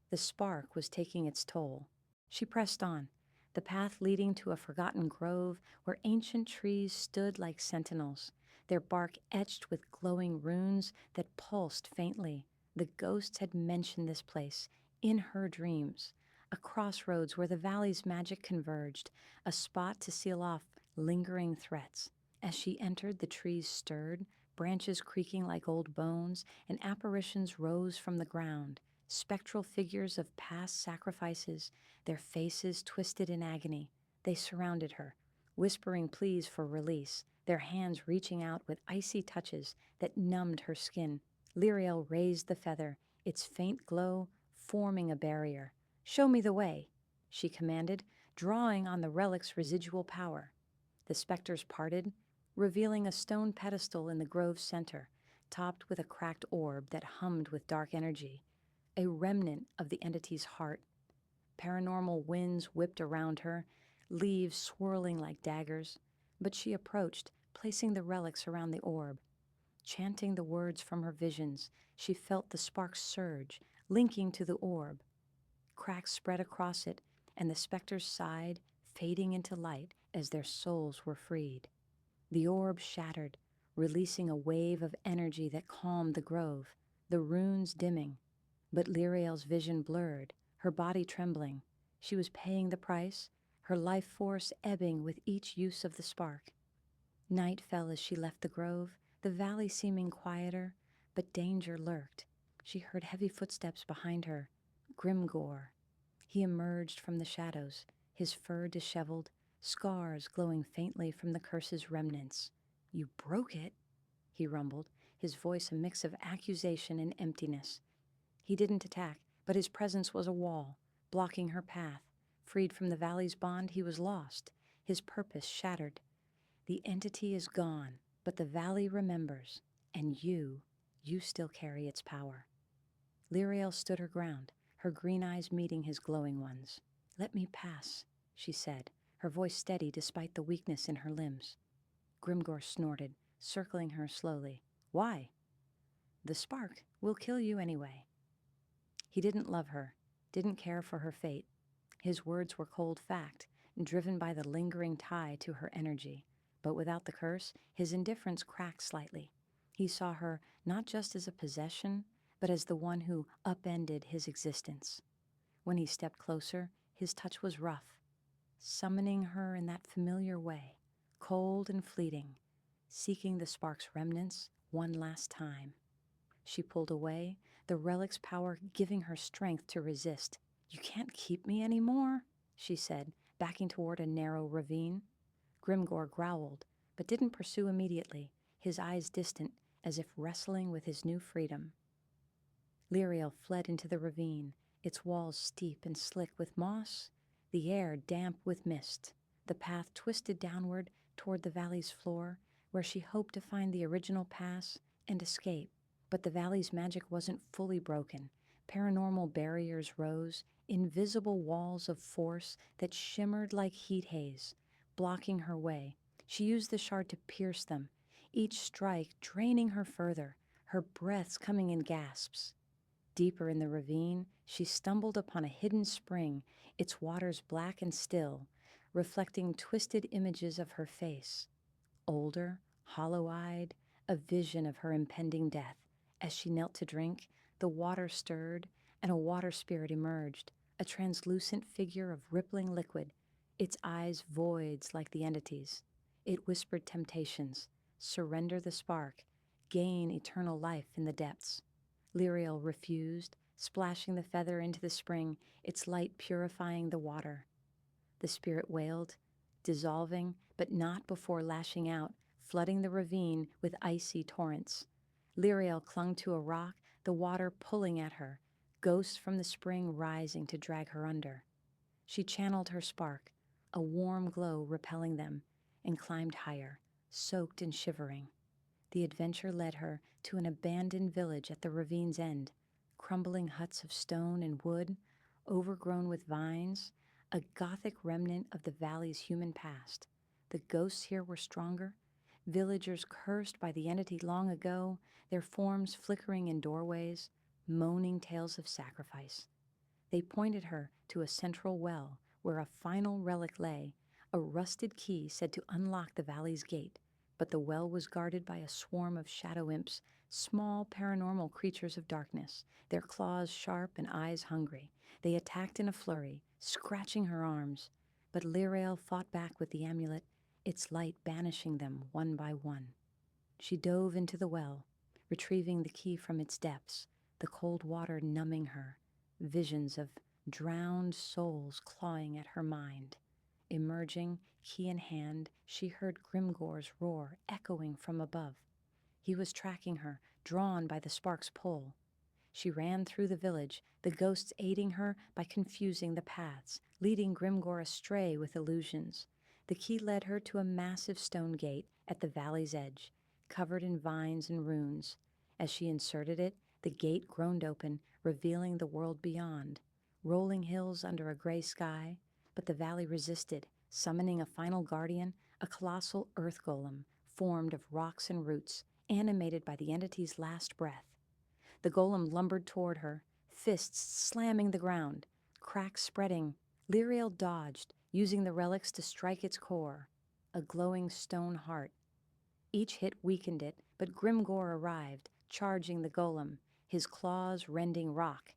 The spark was taking its toll. She pressed on, the path leading to a forgotten grove where ancient trees stood like sentinels, their bark etched with glowing runes that pulsed faintly. The ghosts had mentioned this place, in her dreams, a crossroads where the valley's magic converged, a spot to seal off lingering threats. As she entered, the trees stirred, branches creaking like old bones, and apparitions rose from the ground, spectral figures of past sacrifices, their faces twisted in agony. They surrounded her, whispering pleas for release, their hands reaching out with icy touches that numbed her skin. Liriel raised the feather, its faint glow forming a barrier. "Show me the way," she commanded, drawing on the relic's residual power. The specters parted, revealing a stone pedestal in the grove's center, topped with a cracked orb that hummed with dark energy, a remnant of the entity's heart. Paranormal winds whipped around her, leaves swirling like daggers, but she approached, placing the relics around the orb. Chanting the words from her visions, she felt the sparks surge, linking to the orb. Cracks spread across it, and the specters sighed, fading into light as their souls were freed. The orb shattered, releasing a wave of energy that calmed the grove, the runes dimming. But Liriel's vision blurred, her body trembling. She was paying the price, her life force ebbing with each use of the spark. Night fell as she left the grove, the valley seeming quieter, but danger lurked. She heard heavy footsteps behind her. Grimgor. He emerged from the shadows, his fur disheveled, scars glowing faintly from the curse's remnants. "You broke it," he rumbled, his voice a mix of accusation and emptiness. He didn't attack, but his presence was a wall, blocking her path. Freed from the valley's bond, he was lost, his purpose shattered. The entity is gone, but the valley remembers, and you still carry its power. Liriel stood her ground, her green eyes meeting his glowing ones. "Let me pass," she said, her voice steady despite the weakness in her limbs. Grimgor snorted, circling her slowly. "Why?" "The spark will kill you anyway." He didn't love her, didn't care for her fate. His words were cold fact, driven by the lingering tie to her energy. But without the curse, his indifference cracked slightly. He saw her not just as a possession, but as the one who upended his existence. When he stepped closer, his touch was rough, summoning her in that familiar way, cold and fleeting, seeking the spark's remnants one last time. She pulled away, the relic's power giving her strength to resist. "You can't keep me anymore," she said, backing toward a narrow ravine. Grimgor growled, but didn't pursue immediately, his eyes distant, as if wrestling with his new freedom. Liriel fled into the ravine, its walls steep and slick with moss, the air damp with mist. The path twisted downward toward the valley's floor, where she hoped to find the original pass and escape. But the valley's magic wasn't fully broken. Paranormal barriers rose, invisible walls of force that shimmered like heat haze, blocking her way. She used the shard to pierce them, each strike draining her further, her breaths coming in gasps. Deeper in the ravine, she stumbled upon a hidden spring, its waters black and still, reflecting twisted images of her face. Older, hollow-eyed, a vision of her impending death. As she knelt to drink, the water stirred, and a water spirit emerged, a translucent figure of rippling liquid, its eyes voids like the entity's. It whispered temptations: surrender the spark, gain eternal life in the depths. Liriel refused, splashing the feather into the spring, its light purifying the water. The spirit wailed, dissolving, but not before lashing out, flooding the ravine with icy torrents. Liriel clung to a rock, the water pulling at her, ghosts from the spring rising to drag her under. She channeled her spark, a warm glow repelling them, and climbed higher, soaked and shivering. The adventure led her to an abandoned village at the ravine's end, crumbling huts of stone and wood, overgrown with vines, a Gothic remnant of the valley's human past. The ghosts here were stronger, villagers cursed by the entity long ago, their forms flickering in doorways, moaning tales of sacrifice. They pointed her to a central well where a final relic lay, a rusted key said to unlock the valley's gate. But the well was guarded by a swarm of shadow imps, small paranormal creatures of darkness, their claws sharp and eyes hungry. They attacked in a flurry, scratching her arms, but Liriel fought back with the amulet, its light banishing them one by one. She dove into the well, retrieving the key from its depths, the cold water numbing her, visions of drowned souls clawing at her mind. Emerging, key in hand, she heard Grimgor's roar echoing from above. He was tracking her, drawn by the spark's pull. She ran through the village, the ghosts aiding her by confusing the paths, leading Grimgor astray with illusions. The key led her to a massive stone gate at the valley's edge, covered in vines and runes. As she inserted it, the gate groaned open, revealing the world beyond. Rolling hills under a gray sky, but the valley resisted, summoning a final guardian, a colossal earth golem, formed of rocks and roots, animated by the entity's last breath. The golem lumbered toward her, fists slamming the ground, cracks spreading. Liriel dodged, using the relics to strike its core, a glowing stone heart. Each hit weakened it, but Grimgor arrived, charging the golem, his claws rending rock.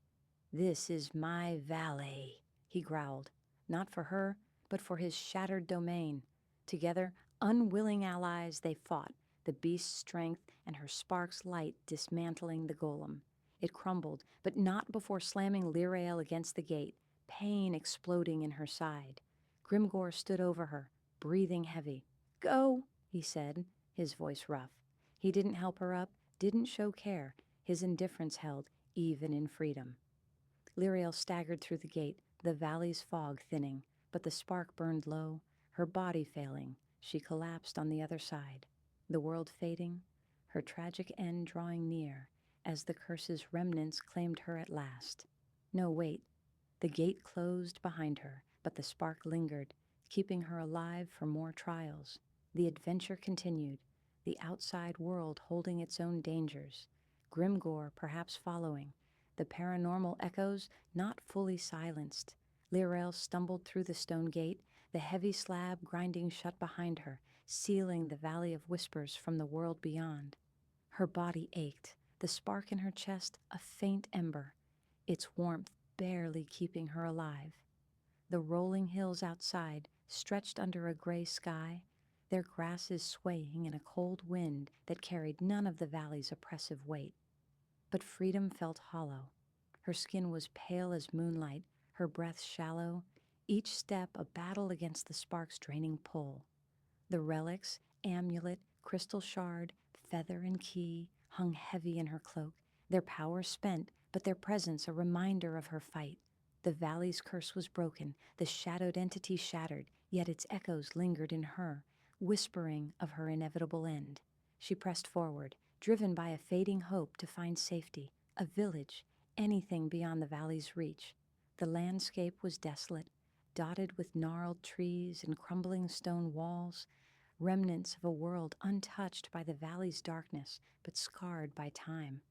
"This is my valley," he growled. Not for her, but for his shattered domain. Together, unwilling allies, they fought, the beast's strength and her spark's light dismantling the golem. It crumbled, but not before slamming Liriel against the gate, pain exploding in her side. Grimgor stood over her, breathing heavy. "Go," he said, his voice rough. He didn't help her up, didn't show care. His indifference held, even in freedom. Liriel staggered through the gate, the valley's fog thinning, but the spark burned low, her body failing. She collapsed on the other side, the world fading, her tragic end drawing near, as the curse's remnants claimed her at last. No, wait. The gate closed behind her, but the spark lingered, keeping her alive for more trials. The adventure continued, the outside world holding its own dangers, Grimgor perhaps following, the paranormal echoes not fully silenced. Liriel stumbled through the stone gate, the heavy slab grinding shut behind her, sealing the valley of whispers from the world beyond. Her body ached, the spark in her chest a faint ember, its warmth barely keeping her alive. The rolling hills outside stretched under a gray sky, their grasses swaying in a cold wind that carried none of the valley's oppressive weight. but freedom felt hollow. Her skin was pale as moonlight, her breath shallow, each step a battle against the spark's draining pull. The relics, amulet, crystal shard, feather, and key hung heavy in her cloak, their power spent, but their presence a reminder of her fight. The valley's curse was broken, the shadowed entity shattered, yet its echoes lingered in her, whispering of her inevitable end. She pressed forward, driven by a fading hope to find safety, a village, anything beyond the valley's reach. The landscape was desolate, dotted with gnarled trees and crumbling stone walls, remnants of a world untouched by the valley's darkness but scarred by time.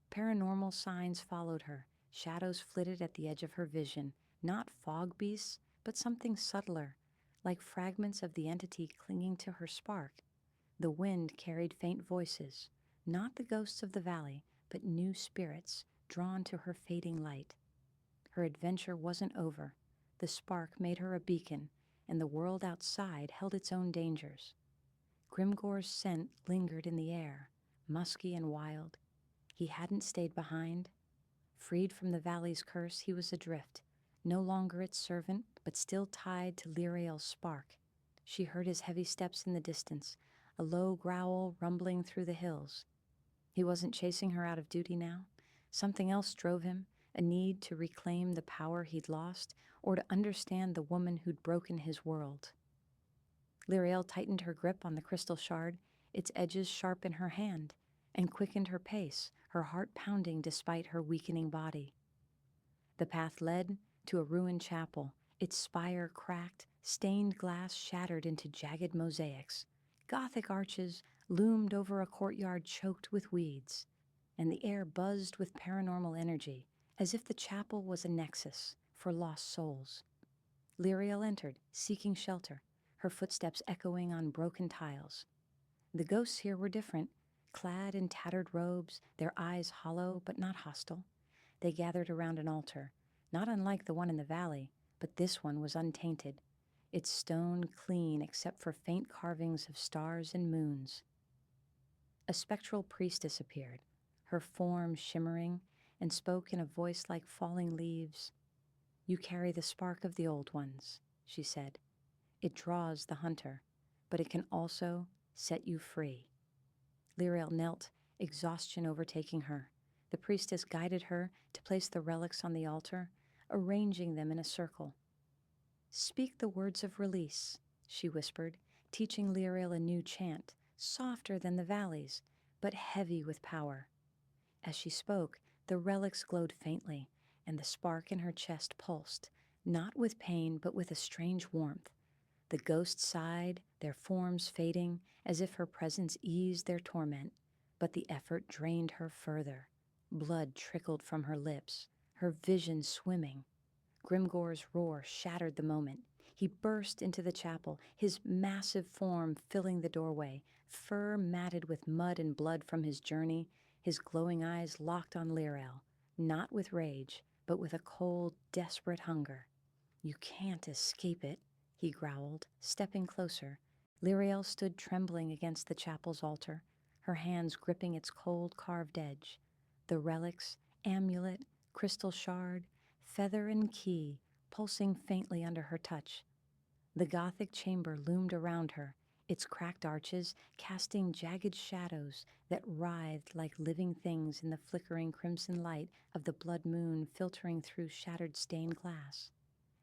Paranormal signs followed her, shadows flitted at the edge of her vision, not fog beasts, but something subtler, like fragments of the entity clinging to her spark. The wind carried faint voices, not the ghosts of the valley, but new spirits drawn to her fading light. Her adventure wasn't over. The spark made her a beacon, and the world outside held its own dangers. Grimgore's scent lingered in the air, musky and wild. He hadn't stayed behind. Freed from the valley's curse, he was adrift, no longer its servant, but still tied to Lirael's spark. She heard his heavy steps in the distance, a low growl rumbling through the hills. He wasn't chasing her out of duty now. Something else drove him, a need to reclaim the power he'd lost, or to understand the woman who'd broken his world. Lirael tightened her grip on the crystal shard, its edges sharp in her hand, and quickened her pace, her heart pounding despite her weakening body. The path led to a ruined chapel, its spire cracked, stained glass shattered into jagged mosaics. Gothic arches loomed over a courtyard choked with weeds, and the air buzzed with paranormal energy, as if the chapel was a nexus for lost souls. Lirael entered, seeking shelter, her footsteps echoing on broken tiles. The ghosts here were different, clad in tattered robes, their eyes hollow but not hostile. They gathered around an altar, not unlike the one in the valley, but this one was untainted, its stone clean except for faint carvings of stars and moons. A spectral priestess appeared, her form shimmering, and spoke in a voice like falling leaves. "You carry the spark of the old ones," she said. "It draws the hunter, but it can also set you free." Lirael knelt, exhaustion overtaking her. The priestess guided her to place the relics on the altar, arranging them in a circle. "Speak the words of release," she whispered, teaching Lirael a new chant, softer than the valley's, but heavy with power. As she spoke, the relics glowed faintly, and the spark in her chest pulsed, not with pain but with a strange warmth. The ghosts sighed, their forms fading, as if her presence eased their torment, but the effort drained her further. Blood trickled from her lips, her vision swimming. Grimgore's roar shattered the moment. He burst into the chapel, his massive form filling the doorway, fur matted with mud and blood from his journey, his glowing eyes locked on Lirael, not with rage, but with a cold, desperate hunger. "You can't escape it," he growled, stepping closer. Lirael stood trembling against the chapel's altar, her hands gripping its cold carved edge. The relics, amulet, crystal shard, feather and key pulsing faintly under her touch. The Gothic chamber loomed around her, its cracked arches casting jagged shadows that writhed like living things in the flickering crimson light of the blood moon filtering through shattered stained glass.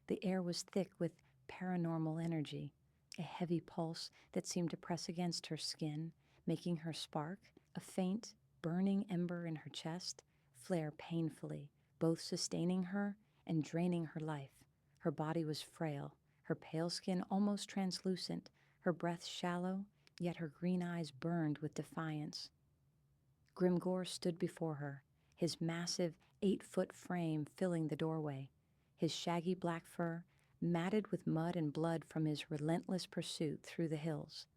The air was thick with paranormal energy, a heavy pulse that seemed to press against her skin, making her spark, a faint, burning ember in her chest, flare painfully, both sustaining her and draining her life. Her body was frail, her pale skin almost translucent, her breath shallow, yet her green eyes burned with defiance. Grimgore stood before her, his massive 8-foot frame filling the doorway, his shaggy black fur matted with mud and blood from his relentless pursuit through the hills.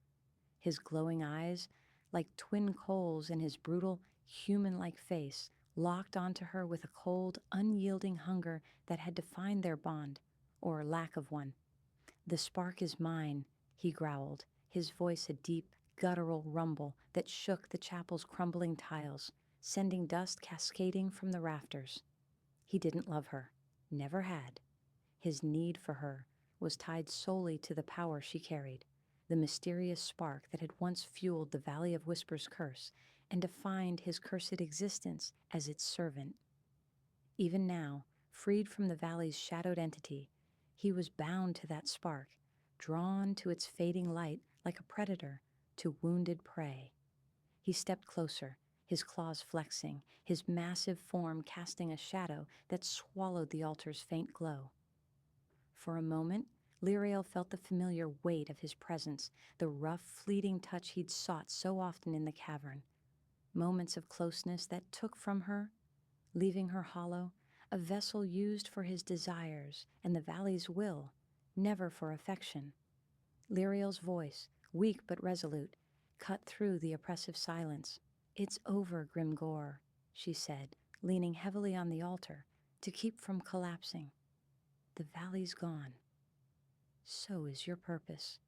His glowing eyes, like twin coals in his brutal, human-like face, locked onto her with a cold, unyielding hunger that had defined their bond, or lack of one. "The spark is mine," he growled, his voice a deep, guttural rumble that shook the chapel's crumbling tiles. sending dust cascading from the rafters. He didn't love her, never had. His need for her was tied solely to the power she carried, the mysterious spark that had once fueled the Valley of Whispers curse and defined his cursed existence as its servant. Even now, freed from the valley's shadowed entity, he was bound to that spark, drawn to its fading light like a predator to wounded prey. He stepped closer, his claws flexing, his massive form casting a shadow that swallowed the altar's faint glow. For a moment, Liriel felt the familiar weight of his presence, the rough, fleeting touch he'd sought so often in the cavern. Moments of closeness that took from her, leaving her hollow, a vessel used for his desires and the valley's will, never for affection. Liriel's voice, weak but resolute, cut through the oppressive silence. "It's over, Grimgor," she said, leaning heavily on the altar to keep from collapsing. "The valley's gone. So is your purpose."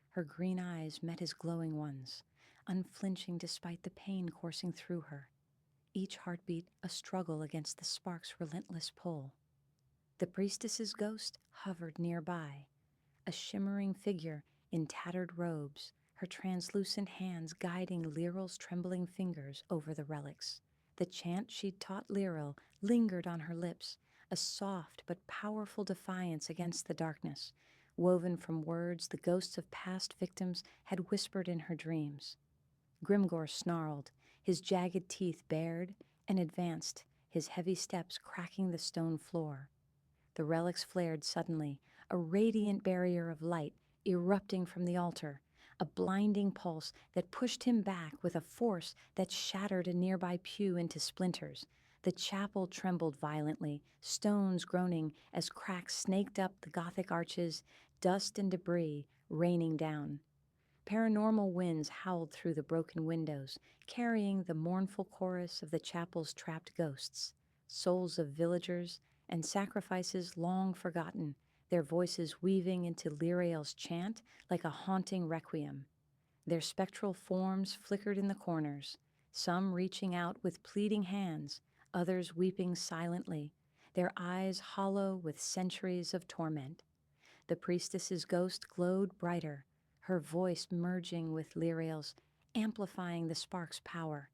Her green eyes met his glowing ones, unflinching despite the pain coursing through her, each heartbeat a struggle against the spark's relentless pull. The priestess's ghost hovered nearby, a shimmering figure in tattered robes, her translucent hands guiding Lyril's trembling fingers over the relics. The chant she'd taught Lyril lingered on her lips, a soft but powerful defiance against the darkness, woven from words the ghosts of past victims had whispered in her dreams. Grimgor snarled, his jagged teeth bared, and advanced, his heavy steps cracking the stone floor. The relics flared suddenly, a radiant barrier of light erupting from the altar, a blinding pulse that pushed him back with a force that shattered a nearby pew into splinters. The chapel trembled violently, stones groaning as cracks snaked up the Gothic arches, dust and debris raining down. Paranormal winds howled through the broken windows, carrying the mournful chorus of the chapel's trapped ghosts, souls of villagers and sacrifices long forgotten, their voices weaving into Liriel's chant like a haunting requiem. Their spectral forms flickered in the corners, some reaching out with pleading hands, others weeping silently, their eyes hollow with centuries of torment. The priestess's ghost glowed brighter, her voice merging with Liriel's, amplifying the spark's power.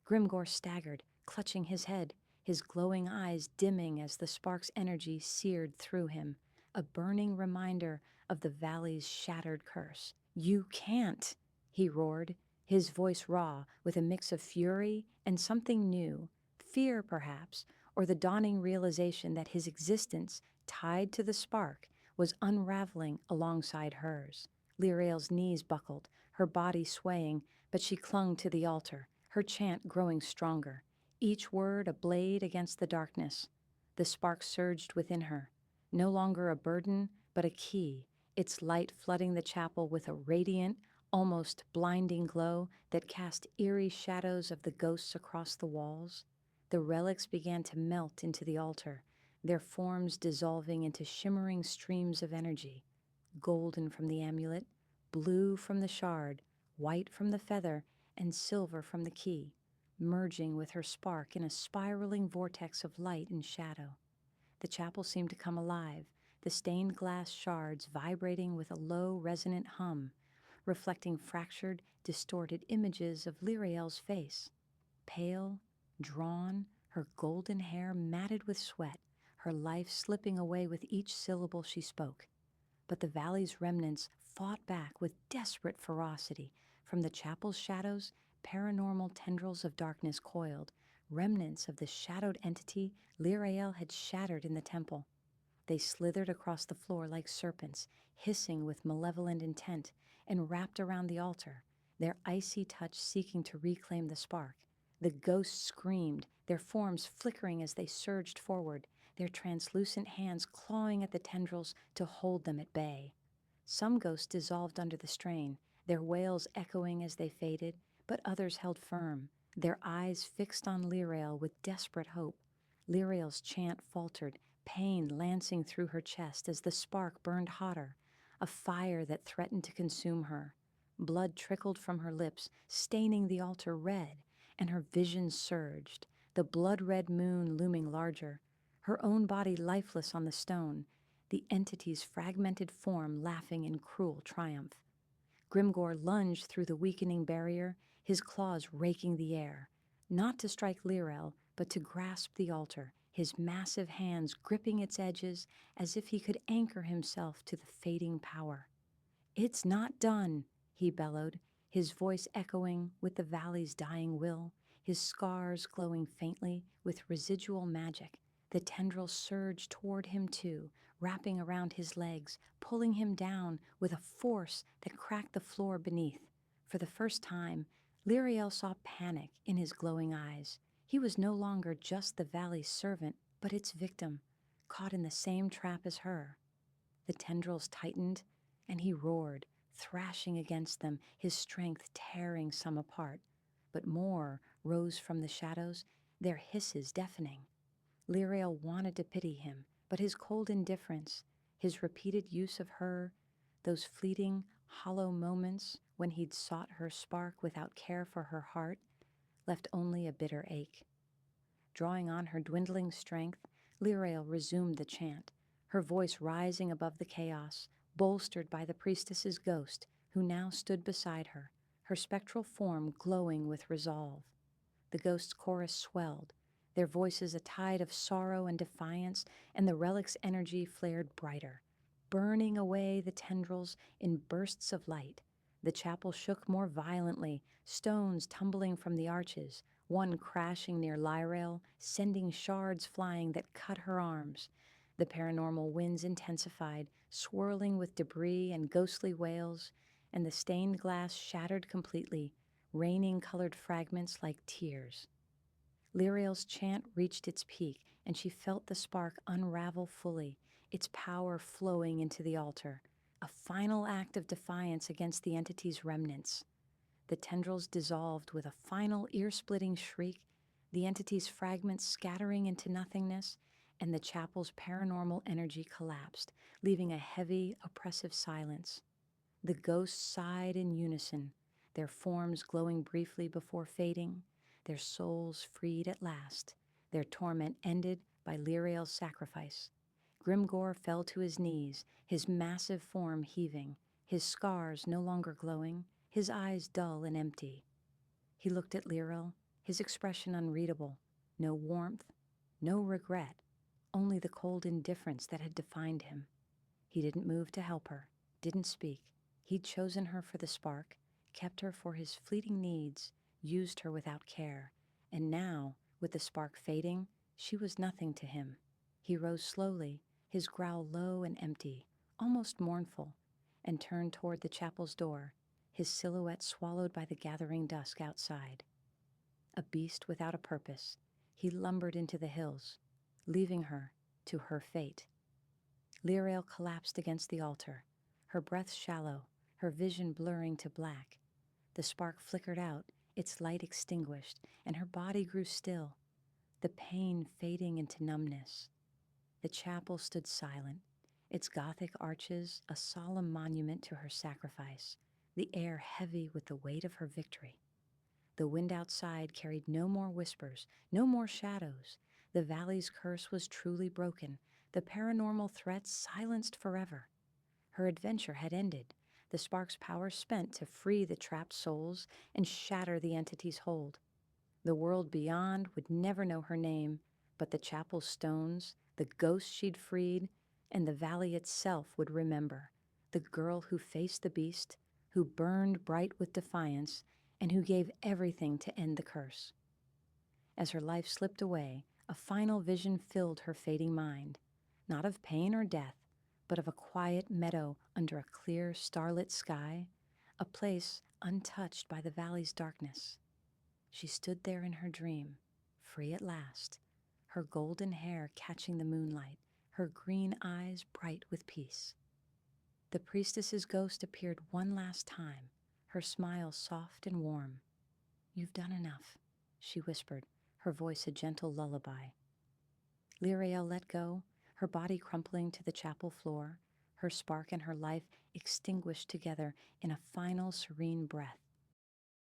Grimgor staggered, clutching his head, his glowing eyes dimming as the spark's energy seared through him, a burning reminder of the valley's shattered curse. "You can't," he roared, his voice raw with a mix of fury and something new, fear perhaps, or the dawning realization that his existence, tied to the spark, was unraveling alongside hers. Liriel's knees buckled, her body swaying, but she clung to the altar, her chant growing stronger, each word a blade against the darkness. The spark surged within her, no longer a burden, but a key, its light flooding the chapel with a radiant, almost blinding glow that cast eerie shadows of the ghosts across the walls. The relics began to melt into the altar, their forms dissolving into shimmering streams of energy, golden from the amulet, blue from the shard, white from the feather, and silver from the key, merging with her spark in a spiraling vortex of light and shadow. The chapel seemed to come alive, the stained glass shards vibrating with a low, resonant hum, reflecting fractured, distorted images of Liriel's face, pale, drawn, her golden hair matted with sweat, her life slipping away with each syllable she spoke. But the valley's remnants fought back with desperate ferocity. From the chapel's shadows, paranormal tendrils of darkness coiled, remnants of the shadowed entity Liriel had shattered in the temple. They slithered across the floor like serpents, hissing with malevolent intent, and wrapped around the altar, their icy touch seeking to reclaim the spark. The ghosts screamed, their forms flickering as they surged forward, their translucent hands clawing at the tendrils to hold them at bay. Some ghosts dissolved under the strain, their wails echoing as they faded, but others held firm, their eyes fixed on Liriel with desperate hope. Liriel's chant faltered, pain lancing through her chest as the spark burned hotter, a fire that threatened to consume her. Blood trickled from her lips, staining the altar red, and her vision surged, the blood-red moon looming larger, her own body lifeless on the stone, the entity's fragmented form laughing in cruel triumph. Grimgor lunged through the weakening barrier, his claws raking the air, not to strike Lirel, but to grasp the altar, his massive hands gripping its edges as if he could anchor himself to the fading power. "It's not done," he bellowed, his voice echoing with the valley's dying will, his scars glowing faintly with residual magic. The tendrils surged toward him too, wrapping around his legs, pulling him down with a force that cracked the floor beneath. For the first time, Liriel saw panic in his glowing eyes. He was no longer just the valley's servant, but its victim, caught in the same trap as her. The tendrils tightened, and he roared, thrashing against them, his strength tearing some apart. But more rose from the shadows, their hisses deafening. Liriel wanted to pity him, but his cold indifference, his repeated use of her, those fleeting, hollow moments when he'd sought her spark without care for her heart, left only a bitter ache. Drawing on her dwindling strength, Liriel resumed the chant, her voice rising above the chaos, bolstered by the priestess's ghost, who now stood beside her, her spectral form glowing with resolve. The ghost's chorus swelled, their voices a tide of sorrow and defiance, and the relic's energy flared brighter, burning away the tendrils in bursts of light. The chapel shook more violently, stones tumbling from the arches, one crashing near Lirael, sending shards flying that cut her arms. The paranormal winds intensified, swirling with debris and ghostly wails, and the stained glass shattered completely, raining colored fragments like tears. Liriel's chant reached its peak, and she felt the spark unravel fully, its power flowing into the altar, a final act of defiance against the entity's remnants. The tendrils dissolved with a final ear-splitting shriek, the entity's fragments scattering into nothingness, and the chapel's paranormal energy collapsed, leaving a heavy, oppressive silence. The ghosts sighed in unison, their forms glowing briefly before fading, their souls freed at last, their torment ended by Liriel's sacrifice. Grimgor fell to his knees, his massive form heaving, his scars no longer glowing, his eyes dull and empty. He looked at Liriel, his expression unreadable, no warmth, no regret, only the cold indifference that had defined him. He didn't move to help her, didn't speak. He'd chosen her for the spark, kept her for his fleeting needs, used her without care, and now, with the spark fading, she was nothing to him. He rose slowly, his growl low and empty, almost mournful, and turned toward the chapel's door, his silhouette swallowed by the gathering dusk outside. A beast without a purpose, he lumbered into the hills, leaving her to her fate. Liriel collapsed against the altar, her breath shallow, her vision blurring to black. The spark flickered out, its light extinguished, and her body grew still, the pain fading into numbness. The chapel stood silent, its Gothic arches a solemn monument to her sacrifice, the air heavy with the weight of her victory. The wind outside carried no more whispers, no more shadows. The valley's curse was truly broken, the paranormal threats silenced forever. Her adventure had ended, the spark's power spent to free the trapped souls and shatter the entity's hold. The world beyond would never know her name, but the chapel's stones, the ghosts she'd freed, and the valley itself would remember. The girl who faced the beast, who burned bright with defiance, and who gave everything to end the curse. As her life slipped away, a final vision filled her fading mind, not of pain or death, but of a quiet meadow under a clear, starlit sky, a place untouched by the valley's darkness. She stood there in her dream, free at last, her golden hair catching the moonlight, her green eyes bright with peace. The priestess's ghost appeared one last time, her smile soft and warm. "You've done enough," she whispered, her voice a gentle lullaby. Liriel let go, her body crumpling to the chapel floor, her spark and her life extinguished together in a final serene breath.